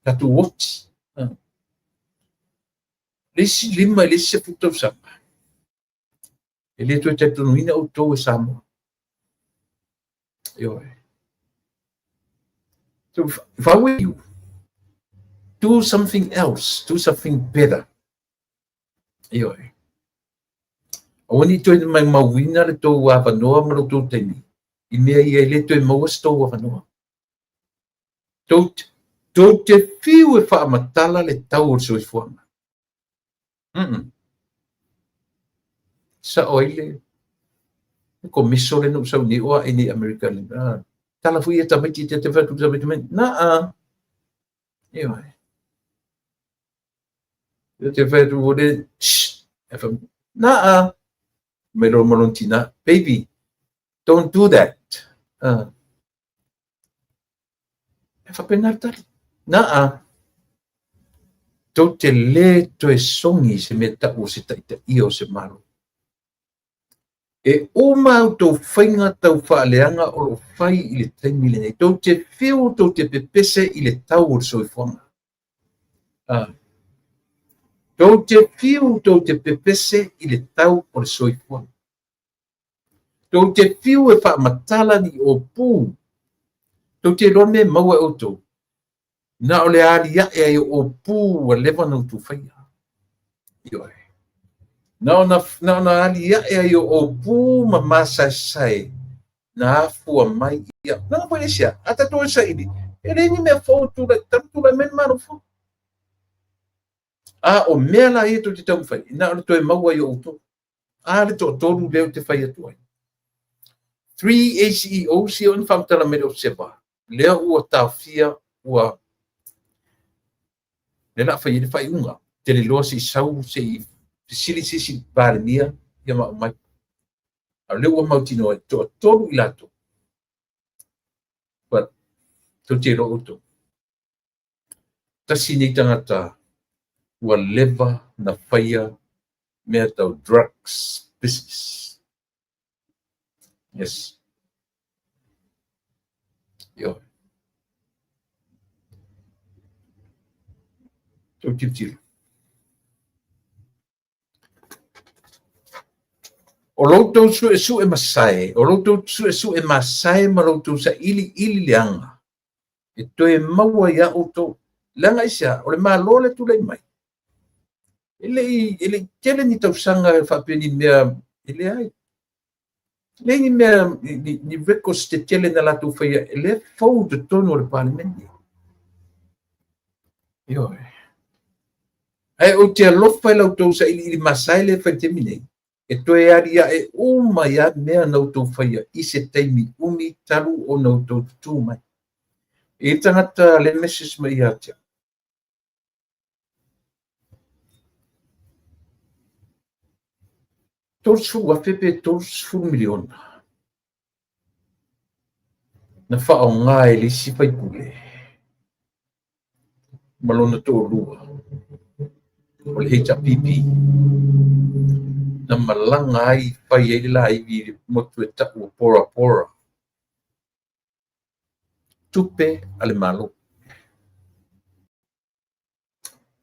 Tatu woti. Le si lima le si se futau sanga. E le tue te tunuina o tō e Samoa. Ioe. So if I were you, do something else, do something better. Ioe. Oni toi mai mauina le tō wawanoa maro tō teimi. I mea ia le toi mauas tō wawanoa. Tō te whiu e whaamatala le tau o soifuanga. sa oile ko miso le no sa ni o ini America le tala fu ia tamiti te fa tu tamiti na io te fa tu ode na melo molontina baby don't do that fa penalta na to te le to e songi se meta o se taita io se malo e o mau tau whainga tau whaaleanga o lo whai i le taimi le nei. Tau te whiu, tau te pepese i le tau o soifuanga. Tau te whiu, tau te pepese i le tau o soifuanga. Tau te whiu e wha matala ni o pū. Tau te rone maua o tau. Na o le alia e o pū wa lewa nau tu whaia. Ioi. Na ali ya e o pu mama sai na fu mai ya na pode ser ata to sai ele ni me foto da tanto da men mano fo o mela e to te tau fai na to e maua yo to le to toru le te fai atu ai 3 ACEO si on famtala me do seba le o tafia ua le na fai unga te le losi sau se sili palemia ia mai a le ua mautino e tolu i latou but to te ro to tasi nei tangata ua leva na faia mea tau drugs business yes yo to titilo o loutou su e masai o loutou su e masai ma loutou sa ili leanga e toe maua ia o to langa isa o le malo le tu le mai ele tele ni tau sanga fa peni mea ele ai le ni mea ni records te tele na la tu faia ele fou de tono le parlamento yo ai o te lofa loutou sa ili masai le fa temine e toe aria e uma ia mea nautou faia i se taimi umi talu o nautou tutu mai. E tangata le message mai ia tia. Torsu a pepe torsu miliona. Na whao ngā e lisi pai pule. Malona tō rua. O le HRPP. Na malanga ai pai e la i vi motu e tapu pora pora. Tupe ale malo.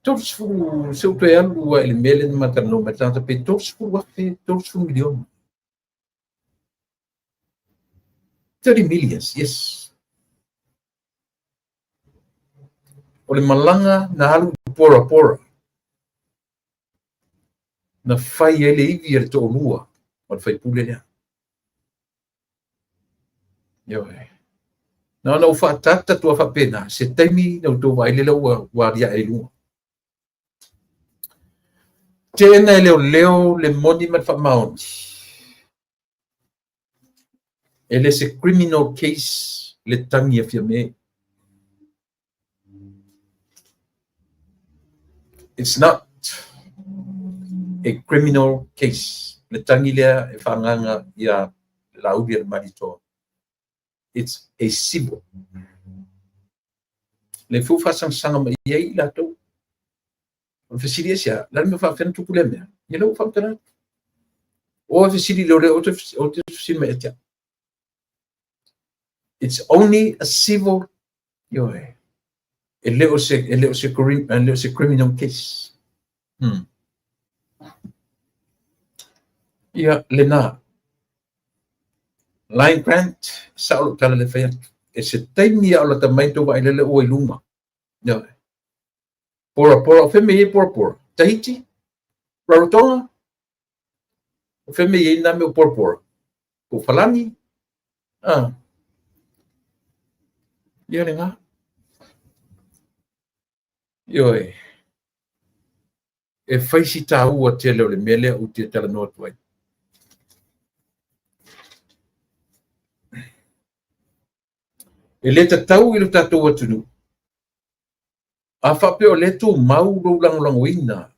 Torsu se uto e alu a ele mele na matano ma tanta pe torsu wafe torsu miliona. 30 millions, yes. O le malanga na alu pora pora. Na fai ele ivi e to lua o fai pule lea yo na fa tata tua fa pena se taimi no to vai le wa ria e lua tena leo le moni ma fa mount ele se criminal case le tangi afia me it's not a criminal case. Le tangi lea e whanganga ia lauri al marito. It's a civil. Le fufasang sanga ma iei lato. O fesiri sia, la me fa fen tu kuleme. Ye lo fa tana. O fesiri lo re o te fesiri me etia. It's only a civil yo ele o se criminal case. Ia lena line grant sa o tala le fea e se taimi o la tamaito wa ile le o iluma no pora fe me pora Tahiti Rarotonga o fe me na me pora o falani ia lenga yo e faisi ta ua te le mele o te tala no tuai E le tatau i lo tatou atunu. A whape o le tō mau lo langolangoina.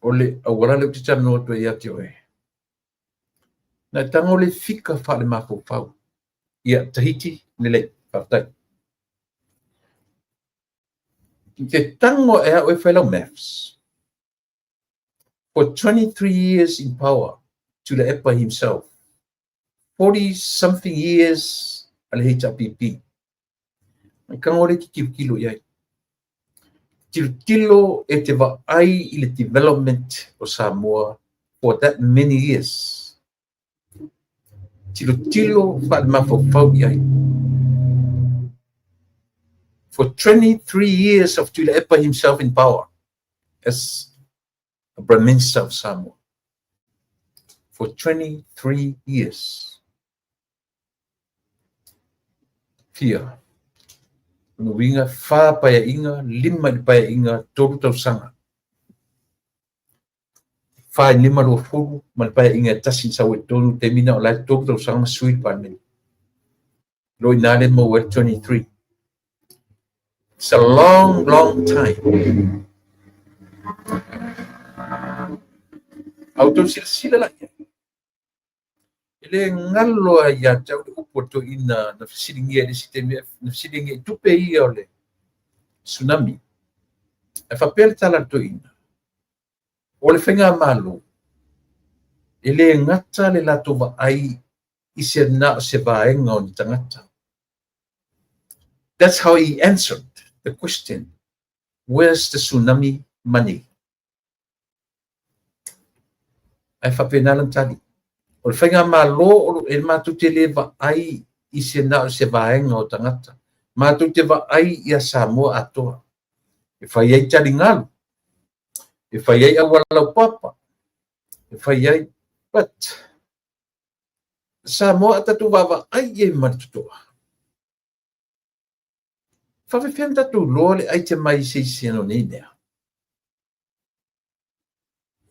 O le awara le te tano atua i ate oe. Na tango le fika whale mako whau. Ia Tahiti le le whaftai. Te tango e oe whailau maths. For 23 years in power, Tule'epa himself. 40-something years ale HRPP. Mai kangore ki kilo iai. Kilo e te vaai i le development o Samoa for that many years. Tilo whaale mawhau iai. For 23 years of Tule'epa himself in power as a Prime Minister of Samoa. For 23 years. Fia. Nuinga wha paya inga, lima paya inga, tolu tau sanga. Wha lima lo furu, man paya inga tasin sa wet tolu te mina o lai tolu tau sanga sui panen. Lo inale mo wet 23. It's a long, long time. Auto sila lagi. Ele ngalo ya tau de upoto ina na fisilingi de sistema na fisilingi tupe ia ole tsunami. E fa pel tala to ina. Ole fenga malo. Ele ngata le lato va ai ise na se vaenga on tangata. That's how he answered the question. Where's the tsunami money? E fa penalan tali. O le whainga malo e mātou te lewa ai i se nao se vaenga o tangata. Mātou te wa ai i a Samoa atoa. E whai ai tari ngalu. E whai ai awalau papa. E whai ai, but Samoa atatu wawa ai e martutoa. Whawewhen tatu loa le ai te mai se no nenea.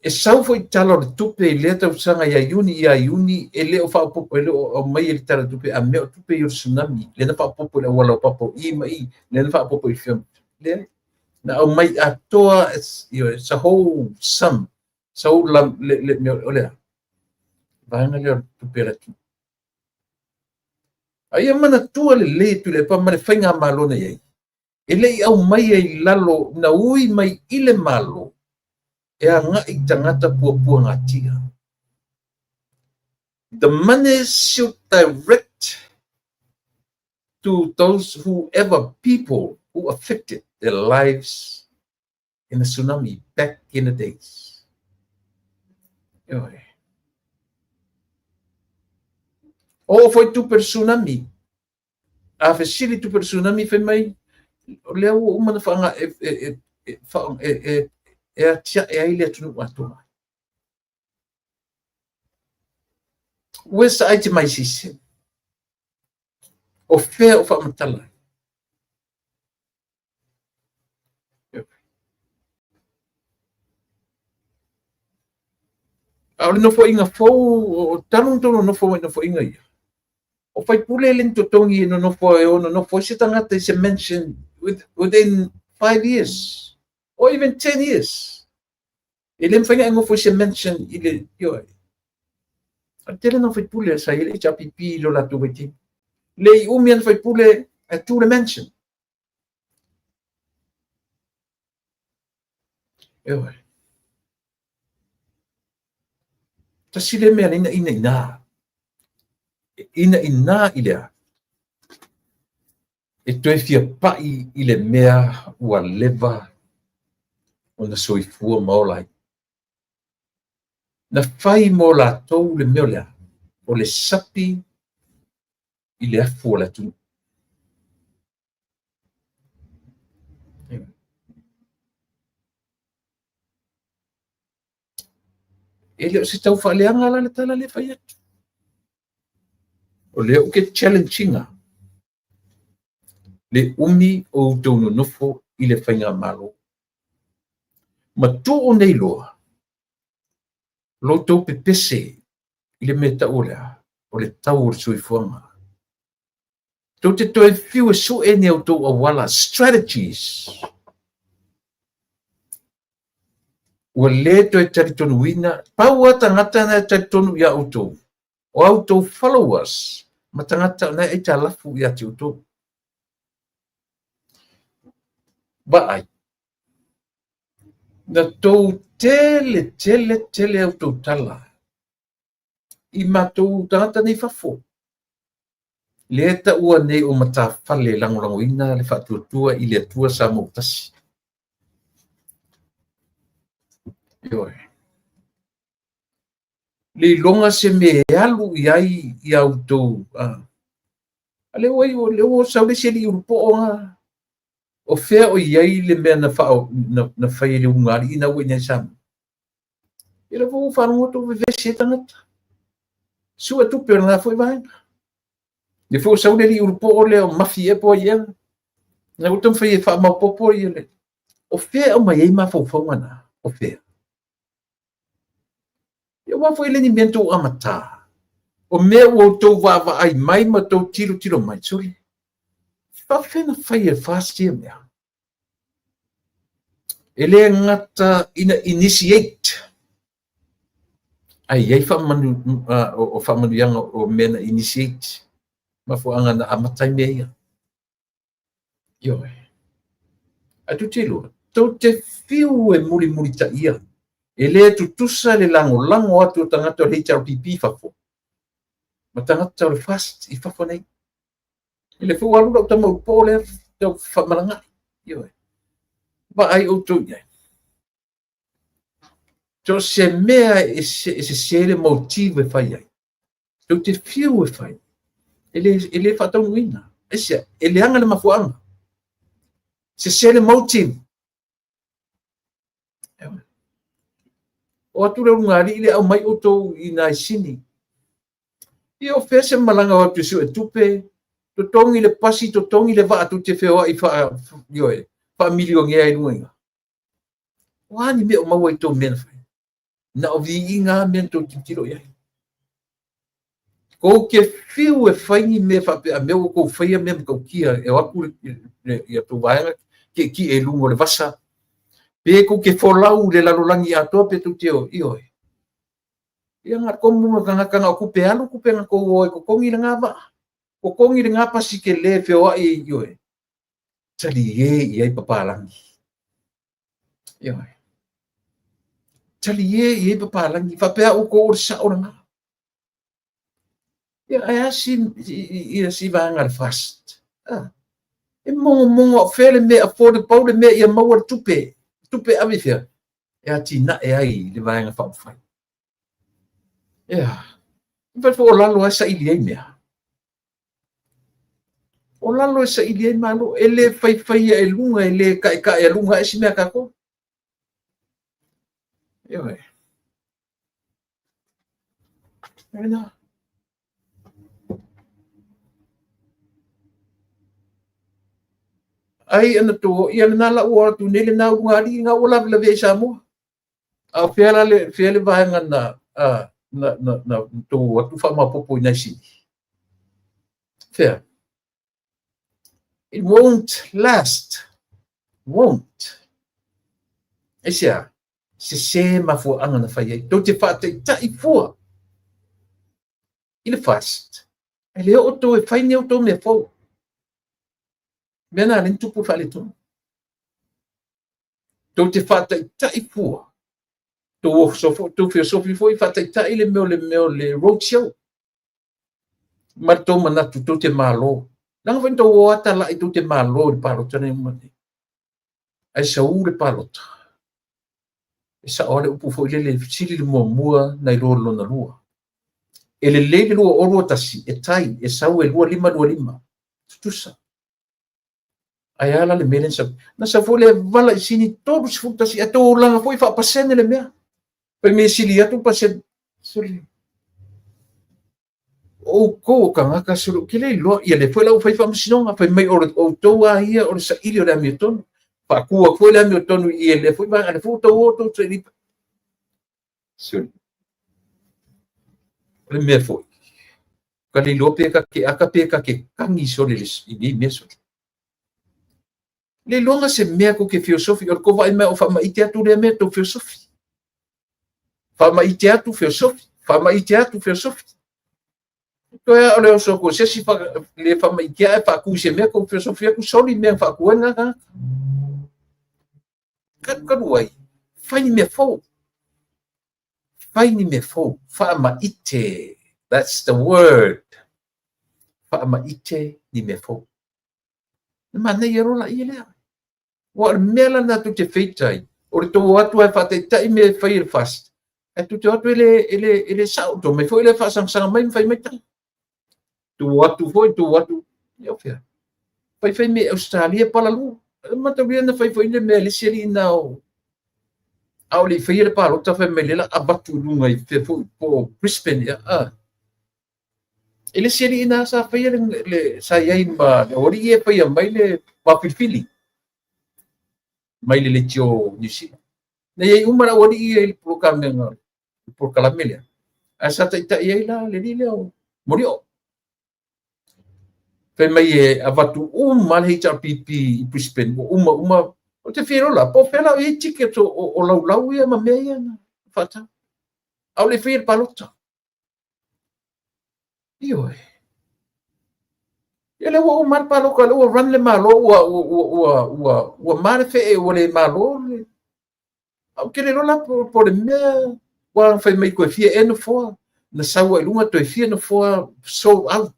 E sau foi talo le tupe i lea tau sanga ia iuni e leo whaapopo e leo o mai e le tala tupe a meo tupe i o tsunami le na whaapopo le wala papo i mai le na whaapopo i whiam le na o mai a toa it's a whole sum so le meo o lea vanga leo tupe ratu a ia mana tua le tu le pa mane whainga malona iei e le i au mai e lalo na ui mai i le malo e a ngai tangata pua ngatia. The money should direct to those people who affected their lives in the tsunami back in the days. O foi tu per tsunami. A fesili tu per tsunami fe mai leo uma fanga e a tia e ai le tunu atua. Where's the item I see? O fea o whamatala. Aole no fo inga fo, o talung tono no fo inga ia. O fai pule lento tongi no fo e ono no fo se tangata se mention within 5 years. Or even 10 years. Ele mfanya ngo fo se mention ile yo. Atele no fai pule sa ile HRPP lo la tuweti. Le umian fai pule a tu le mention. Yo. Tasile me ina ile. E toi fia pai ile mea ua leva ona soifua maolai. Na fai mo la tou le meo lea, o le sapi i le afu o la tunu. E leo se tau whaaleanga la le tala le fai atu. O leo ke challenginga. Le umi o tonu nofo i le whainga malo. Ma tō o nei loa. lo tau pepese i le meta olea o le tau o le soifuanga. Tau te toi fiu e so e ne au tau awala strategies. Ua le toi tari tonu wina, pau a tangata na tari tonu ia autou. O autou followers, ma tangata na e ta lafu ia te autou. Ba ai. Na tau tele autou tala. I matou tangata nei fafo. Le ta ua nei o mata fale lango ina le fatuatua i le atua sa mautasi. Ioi. Le longa se me alu iai i autou. Ale wai o le o sa le se li urupo onga. O fea o iai le mea na fai le ungari ina ue nyai sam. I le fu whanongo to vevese tangata. Sua tupe o na foi vaina. Le fu sa le li urupo o le o mafi e po ia. Na utam fai e wha maupopo i le. O fea o mai ei ma faufaungana. O fea. Ia wafo ele ni mento amata. O mea o tau wawa ai mai ma tau tiro mai soli. Whawhena whai e whastia mea. Ele ngata ina initiate. Ai ei whamanu o whamanu yanga o mena initiate. Mafo anga na amatai mea. Ioi. Atu tilo. Tau te fiu e muri ta ia. Ele tutusa le lango atu tangata o HRPP whafo. Ma tangata o le fast i whafo nei. Ele fu walu da tama upo le tau whamaranga. Ioi. Ba ai o tau iai. So se mea e se le motive whai ai. So te fiu e whai. Ele whatau nuina. Ele anga le mafuanga. Se le motive. O atu rau ngari ile au mai o tau i nai sini. I o fese malanga o atu su e tupe. To tongi le pasi, to tongi le va atu te whea i wha milio ngea i nuinga. Wani me o maua i tau mena whai. Na o vi inga men tau titiro iai. Ko ke fiu e whaingi me whape a meo ko whaia me mkau kia e waku i atu vaenga ki e lungo le vasa. Pe ko ke folau le lalolangi atoa pe tu teo ioi. Ia ngat komu kanga kupe alu kupe nga ko oi ko kongi le ngaba. Ko kongi le ngapa si ke le feo ai ioi. Tali iai papalangi. Ioi. Tali iai papalangi. Whapea o ko orisa o nga. Ia ai si vanga le fast. E mongo fele me afford paule me ia maua tupe. Tupe avifia. Ia tina e ai le vanga whapawhai. Ia. Ipa fo o lalo asa ili ai mea. O lalo asa ili ai malo. Ele fai e lunga, ele ka e lunga esi mea kako. Ia. Ia. Ai ana to ia na la o tu nele na ngari nga ola le ve sa mo a fele va nga na to tu fa ma popo na si fair it won't last esia se ma fo anga na fa ye to te fa te tai fo il fast ele o to e fa ni o to me fo mena len tupu fa le to te fata tai fu to so fo fa tai le me road show marto mana tu te malo lang vento o ata la tu te malo pa lo tane mo ai sa u le palot esa ore upu fo le sili le mo na lo na lua ele le lua o ro tasi e tai e sa u e lua lima tusa ayala le melen sa na sa fole vala sini todo se futa si ato langa foi fa pasene le mea pe me sili atu pasen suri o ko kanga ka suru kile lo ia le foi la foi fa msinonga pe mai o to a ia o sa ili o le Hamilton pa ku foi le Hamilton i le foi ba le foto o to suri le mea foi ka le lope ka ke aka pe ka ke kangi so le ni meso le longa se mea ko ke filosofi o ko vai me o fa ma ite atu le me to filosofi fa ma ite atu filosofi to ya o le so ko se si fa le fa ma ite fa ku se me ko filosofi ku soli me fa ku nga ka wai fai me fo fa ma ite. That's the word. Fa ma ite ni me fo. Ma ne yero la ile. Wa mela na tu te feitai. O to watu e fa te tai me fai fast. E tu te watu ele sauto me foi le fa sang mai fai mai tai. Tu watu yo fia. Fai me Australia pala lu. Ma te na fai le me le seri na o. Au le fai le palo ta fai me le la abatu lunga I fe fo po Brisbane ya. Ele seri ina sa fai le sa yai ma ori e fai mai le papifili. Mai le tio nisi. Na yai umara ori e pro kamenga pro kalamelia. Asa ta yai la le leo morio. Fai mai e avatu mal hita pipi Brisbane uma o te fero la po fela e ticket o lau ia ma meia na fata. Au le fai palota. Io ele o mar palo ka o ran le malo o mar fe e o le malo au que le rola por me wa fai mai ko fie eno fo na sawa lunga to fie no fo so out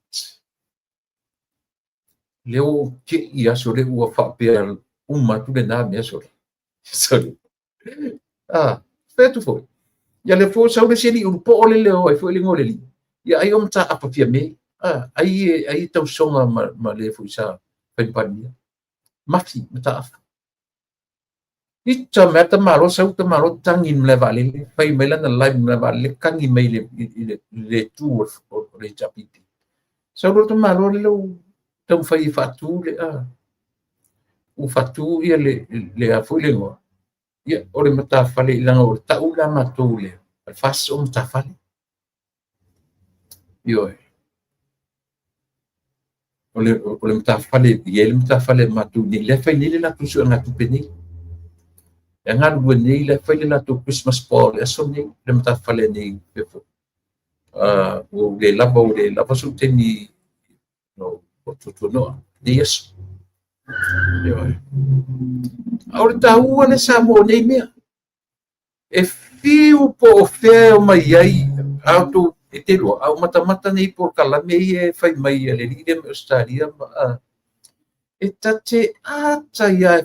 leo que ia sore o fa per tu le na me sore sorry fetu foi ya le fo sa le seri un po le leo ai foi le ngole li ya ai om ta apa fia me ai tau songa ma le fo sa fai pania mafi mata Ita meta malo sa uta malo tangin le vale fai mela na live na vale kangi mai le tour o le chapiti sa uta malo le tau fai fatu le o fatu ia le afu le ngo ia o le mata fale langa o ta ula matu le fas o mata fale yo o le mata fale ia le mata fale matu ni le fai ni le na tusu nga tu peni e ngā rua nei le whaile la tō Christmas ball e so nei le mata whale nei pefo. O le lava so teni no o tutu noa ni yesu. Aure ta ua le sa mo nei mea. E fiu po o fea o mai ai au tō e te loa au mata nei por kalame e whai mai e le lide me Australia e tate ata ia e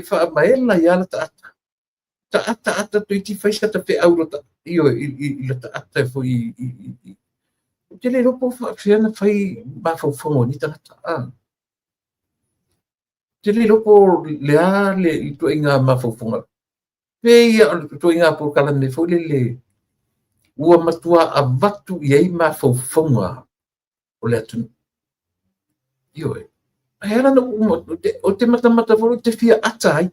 wha mai la ia la ta ata to iti fai ta pe au ta io I ta ata fo I te le ropo fa fiana fai ba fo fo ni ta te le ropo le a le to inga ma fo fo pe ia to inga por kala me fo le ua matua a vatu I ma fo fo o le atu io era no o te mata fo te fia ata ai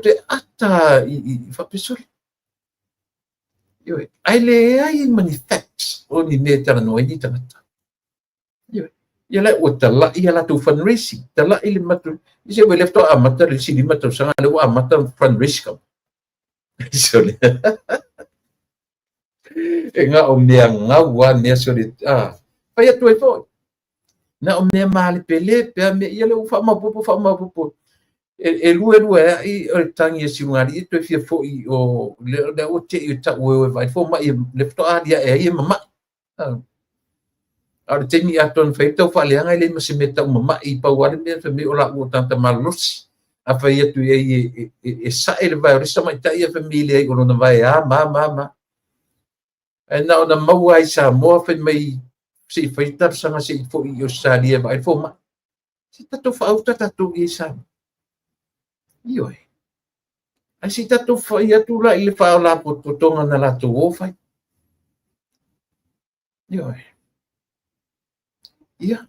te ata I fa pesori yo ai le ai manifest o ni me tara no ni tata yo ia la o tala ia la tu fundraising tala ile matu ise we left a mata le sini mata sanga le wa mata fundraising so le e nga o me nga wa ne so le pa ia tu e fo na o me mali pele pe me ia le fa ma popo e lue I o tangi e siungari I to fia fo I o le o te I ta o vai fo ma I le fto a dia e mama a te mi aton fai tau fa le anga le ma se meta mama I pa wale me fa me o la o tanta malos a fa ia tu e sa ele vai o sa mai ta ia família I o no vai mama e na ona mau ai sa mo fa mai se fai tar sanga se fo I o sa dia vai fo ma se ta fa au ta tu I sa io ai si tatu fai atu la I le whao la potonga na la tu wofai io ia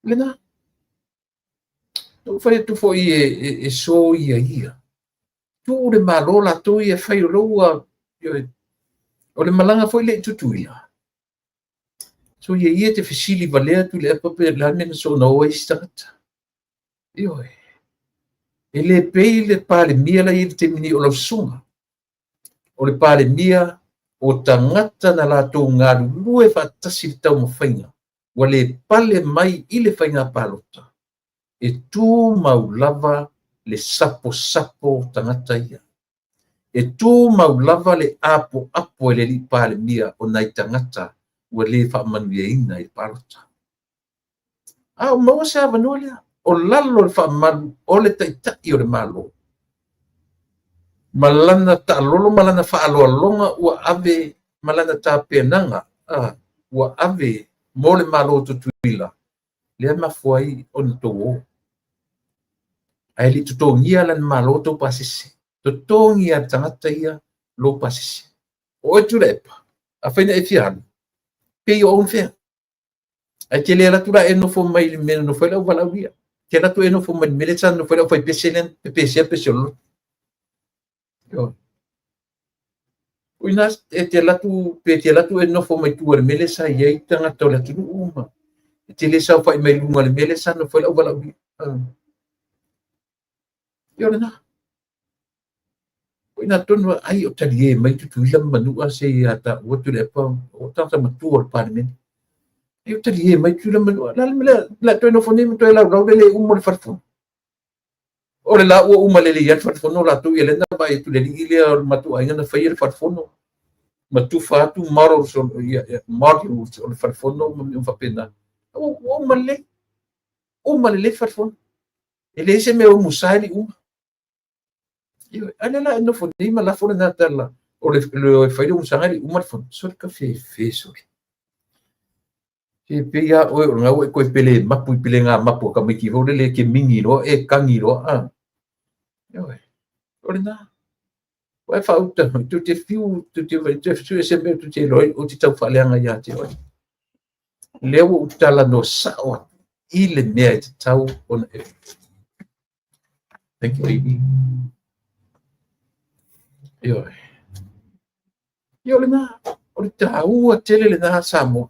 lena tu fai atu fo e so ia tu le malo la tu I e whai roa io O le malanga foi le tutuila. So ia te fesili valea tu le apape lane so na oa istangata. Io e. E le pei le pale mia la i te mini o lau sunga. O le pale mia o tangata na la tō ngā lue whatasi le tau mawhainga. Wa le pale mai i le whainga palota. E tū maulava le sapo tangata ia. E tū maulava le apo e le li pale mia o nai tangata ua le whaamanuia ina i palota. O maua se avanua lea. O lalo le whaamanu o le taitai o le malo. Malana ta lolo malana whaaloalonga ua ave malana ta penanga. Ua ave mo le malo tutuila. Lea mafuai o na tō. Ai li tutongia lan malo tō pasisi. Tutongia tangata ia lo pasisi. O e tulepa. A whaina e fianu. Pei o unwhea. Ai te lea latura e nofo mai le mena nofo lau walauia. Te latu e nofo mai mele sa nofo lau fai peselen, peselo. Uina e te latu e nofo mai tua le mele sa iei tangata o le tunu uma. E te le sa fai mai lunga le mele sa nofo lau walauia. Io le na. Uina tonu ai o tali e mai tutuila manua se ata ua tu le pa o tata matua o le parlemento. Io tali e mai tula manua. La toi no foni me toi la le umo le farfon. O le la ua uma le ia farfon la tu ele na ba tu le ile o matu ainga na fai le farfon. Matu fatu maro so maro so le farfon mo fa pena. Uma le farfon. Ele se me o musali uma. Io ana la no foni ma la fona na tala. O le fai le musali uma fon. So le cafe so. Ke pia o nga o ko pele mapu pele nga mapu ka miki ho le ke mingi ro e kangi ro yo o na wa fa uta tu te fiu tu te su se me tu te loi o te tau fa le nga ya te o le o tala no sa o ile me te tau on e thank you baby yo le na o te tau o tele le na sa mo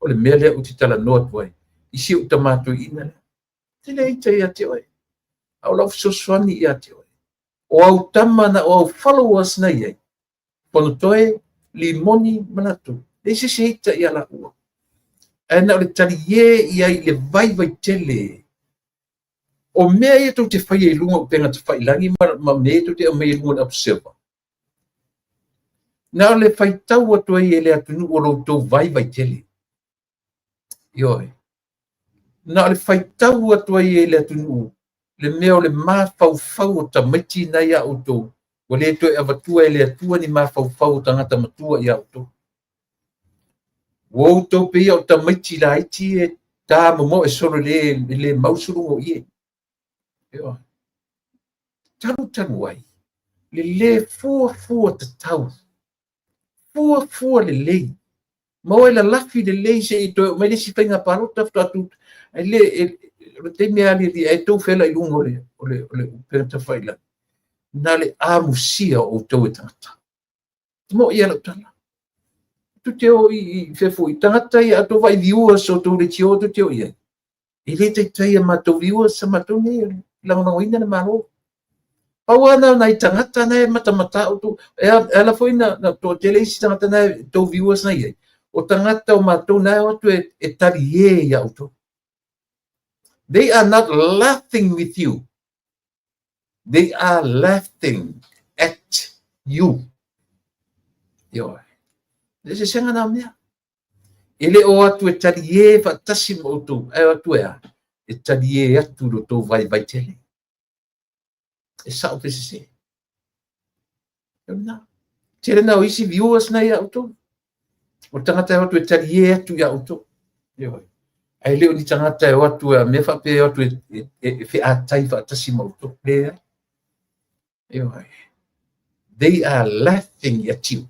o le mele o te tala noa tuai. I si o tamato ina le. Te le ita ia te oi. Au lau soswani ia te oi. O au tamana o au followers na iei. Pono toe limoni manatu. Le se ita ia la ua. Aina o le tali ie ia i le vai tele. O mea ia tau te whai e lunga o penga te whai langi ma mea tau te o mea lunga na observa. Na o le whai tau atua i e le atunu o lo tau vai tele. Ioi. Na le faitau atua i le atunu. Le mea o le mafau o tamaiti na ia auto. O le toi avatua e le atua ni mafau o tangata matua i auto. O tau pe ia o tamaiti la iti e tā momo e soro le mausuru o ie. Ioi. Tanu ai. Le fua te tau. Fua le lei. Mo la lafi de leise i to me le si penga parota tu le te me ali di e to fela i lungo le penta faila na le amusia o to tata mo ia la tala tu te o i fe fu i tata ia to vai viu so to le tio tu te o ia i le te ma to viu sa ma to ne la no ina na maro awana na i tangata na mata o to ela foi na to tele si tangata na to viu sa ia o tangata o matou na atu e tari e i auto. They are not laughing with you. They are laughing at you. Yo. Dese senga na mea. Ele o atu e tari e fatasi mo tu. E atu e tari e atu lo tō vai tele. E sao pese se. Yo na. Tere na o isi viewers na i auto. O tangata o tu e tari e atu ia auto. Ai leo ni tangata o atu me fa pe o tu e fe atai fa tasi mo auto. They are laughing at you.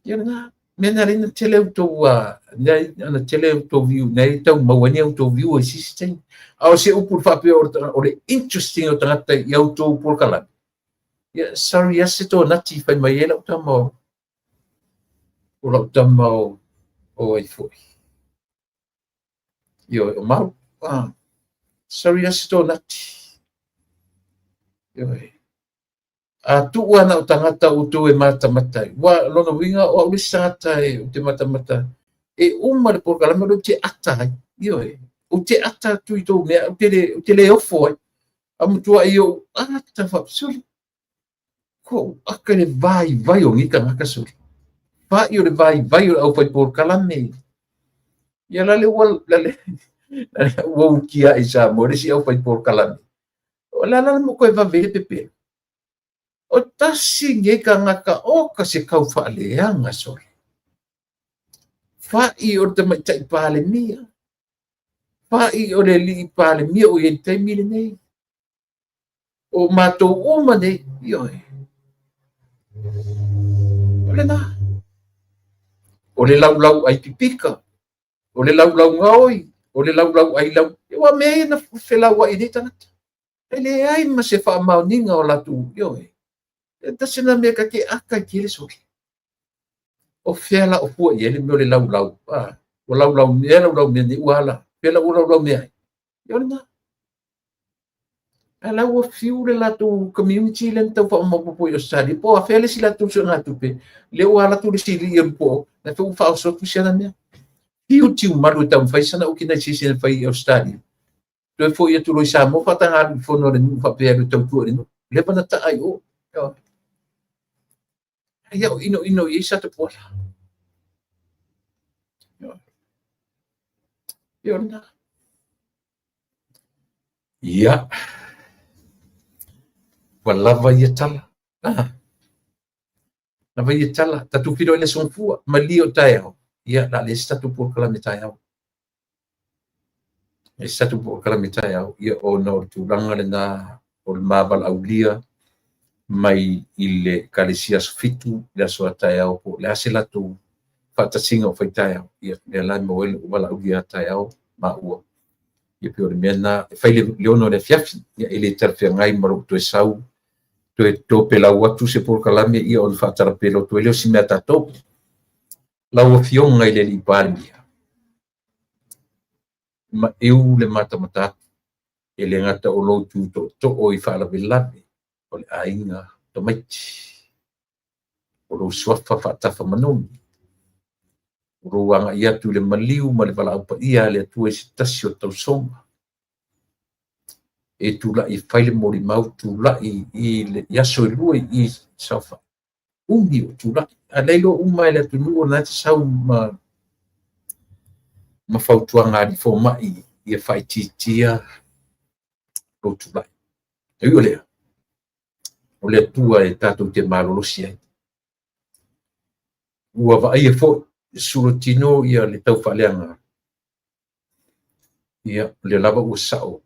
Na mena rin tele auto na tele auto view na tau mawani auto view e system. Au se upur fa pe o le interesting o tangata i auto por kala. ia sari ase to nati fai mai ela utama o la utama o ai foi yo o mau sari ase to nati yo a tu ana o tangata o tu e mata wa lona winga o uli sata e te mata e uma le por kalama lo te ata yo o te ata tu i tō mea o te le ofo ai amutua i o ata whapsuri ko aka le vai o ngika ngaka suri pa i o le vai o au whai por kalame ia lale wau kia i sa mo resi au whai por kalame o lala mo koe vavele pepe o tasi ngeka ngaka o ka se kau whaaleanga sori whai o te mai tai pāle mia whai o le li pāle mia o i te mire nei o mātou uma nei ioi o le nā o le lau ai pipika o le lau ngaoi o le lau ai lau e wa mea na whelau ai nei tangata e le ai ma se wha maoninga o latu ioi e tasina mea ka ke aka ki le soki o whiala o pua i ele me o le lau o lau mea ni uala whiala o lau mea ioi nā ala wa fiu le latu community le tau fa mo po yo sali po a fele si latu so ngatu pe le wa latu le sili yo po na tu fa so tu sala me fiu tiu maru tam fa sana o kina si se fa yo stadi to fo yo tu lo sa mo fa tanga fo no le fa pe le tau tu le pa na ta ai o ya ino isa te po yo na ya lava ia tala lava ia tala tatu piro ele son fua malio tayo ia la le statu por kala tayo e statu por kala tayo ia o no tu langa le na o mabal aulia mai ile kalesia fitu la so tayo po la sela tu fata singa foi tayo ia le la mo ele wala aulia tayo ma u ia pio mena fai le leono le fiafi ia ele terfia ngai maro tu sau to pela watu se por kalame ia on fatara pelo to ele si meta top la o fion ngai le lipalia ma eu le mata ele ngata o lo tu to o i fala belabe o le ainga to mai o lo swafa fata fa manom o lo anga ia tu le maliu ma le vala pa ia le tu e stasio to soma e tu la i faile mori mau tu la i le yaso lua i safa umi tu la a leilo uma le tu no na sau ma fautua ngari fo mai i fai titia o tu la e o le tua e tato te malolosi ai ua va ai fo surotino ia le tau faleanga ia le lava usao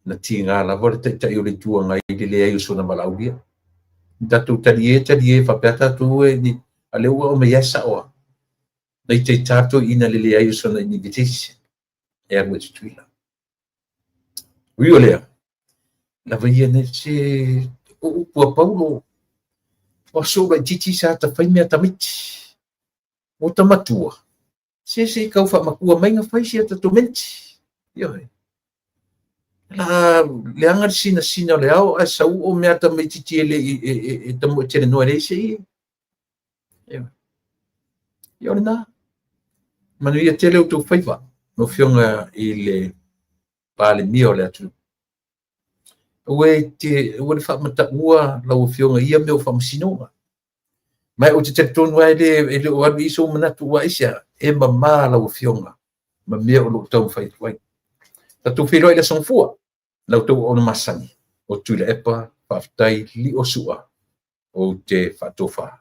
na tinga la vorte ta yo le tua ngai le ai so na malaulia datu talie fa peta tu e ni ale o me yesa o nei te tato ina le ai so na invitation e a which tuila le la via ne se o paulo o so ba titi sa ta fai me tamiti o tamatua se kau fa makua mai nga fai se ta tomenti yo la le anga sina le au a sa o me ata me titi ele e tamo tele no ele se yo na manu ia tele o to faiva no fionga ile pale mio le atu o le fa mata ua la o fionga ia me o fa msinonga mai o te tonu ele o abi so mana tu wa isa e mama la o fionga ma me o lo tau fai wai ta tu filo ile son fua lau tau o masani o tuila epa whaftai li o sua o te whatofa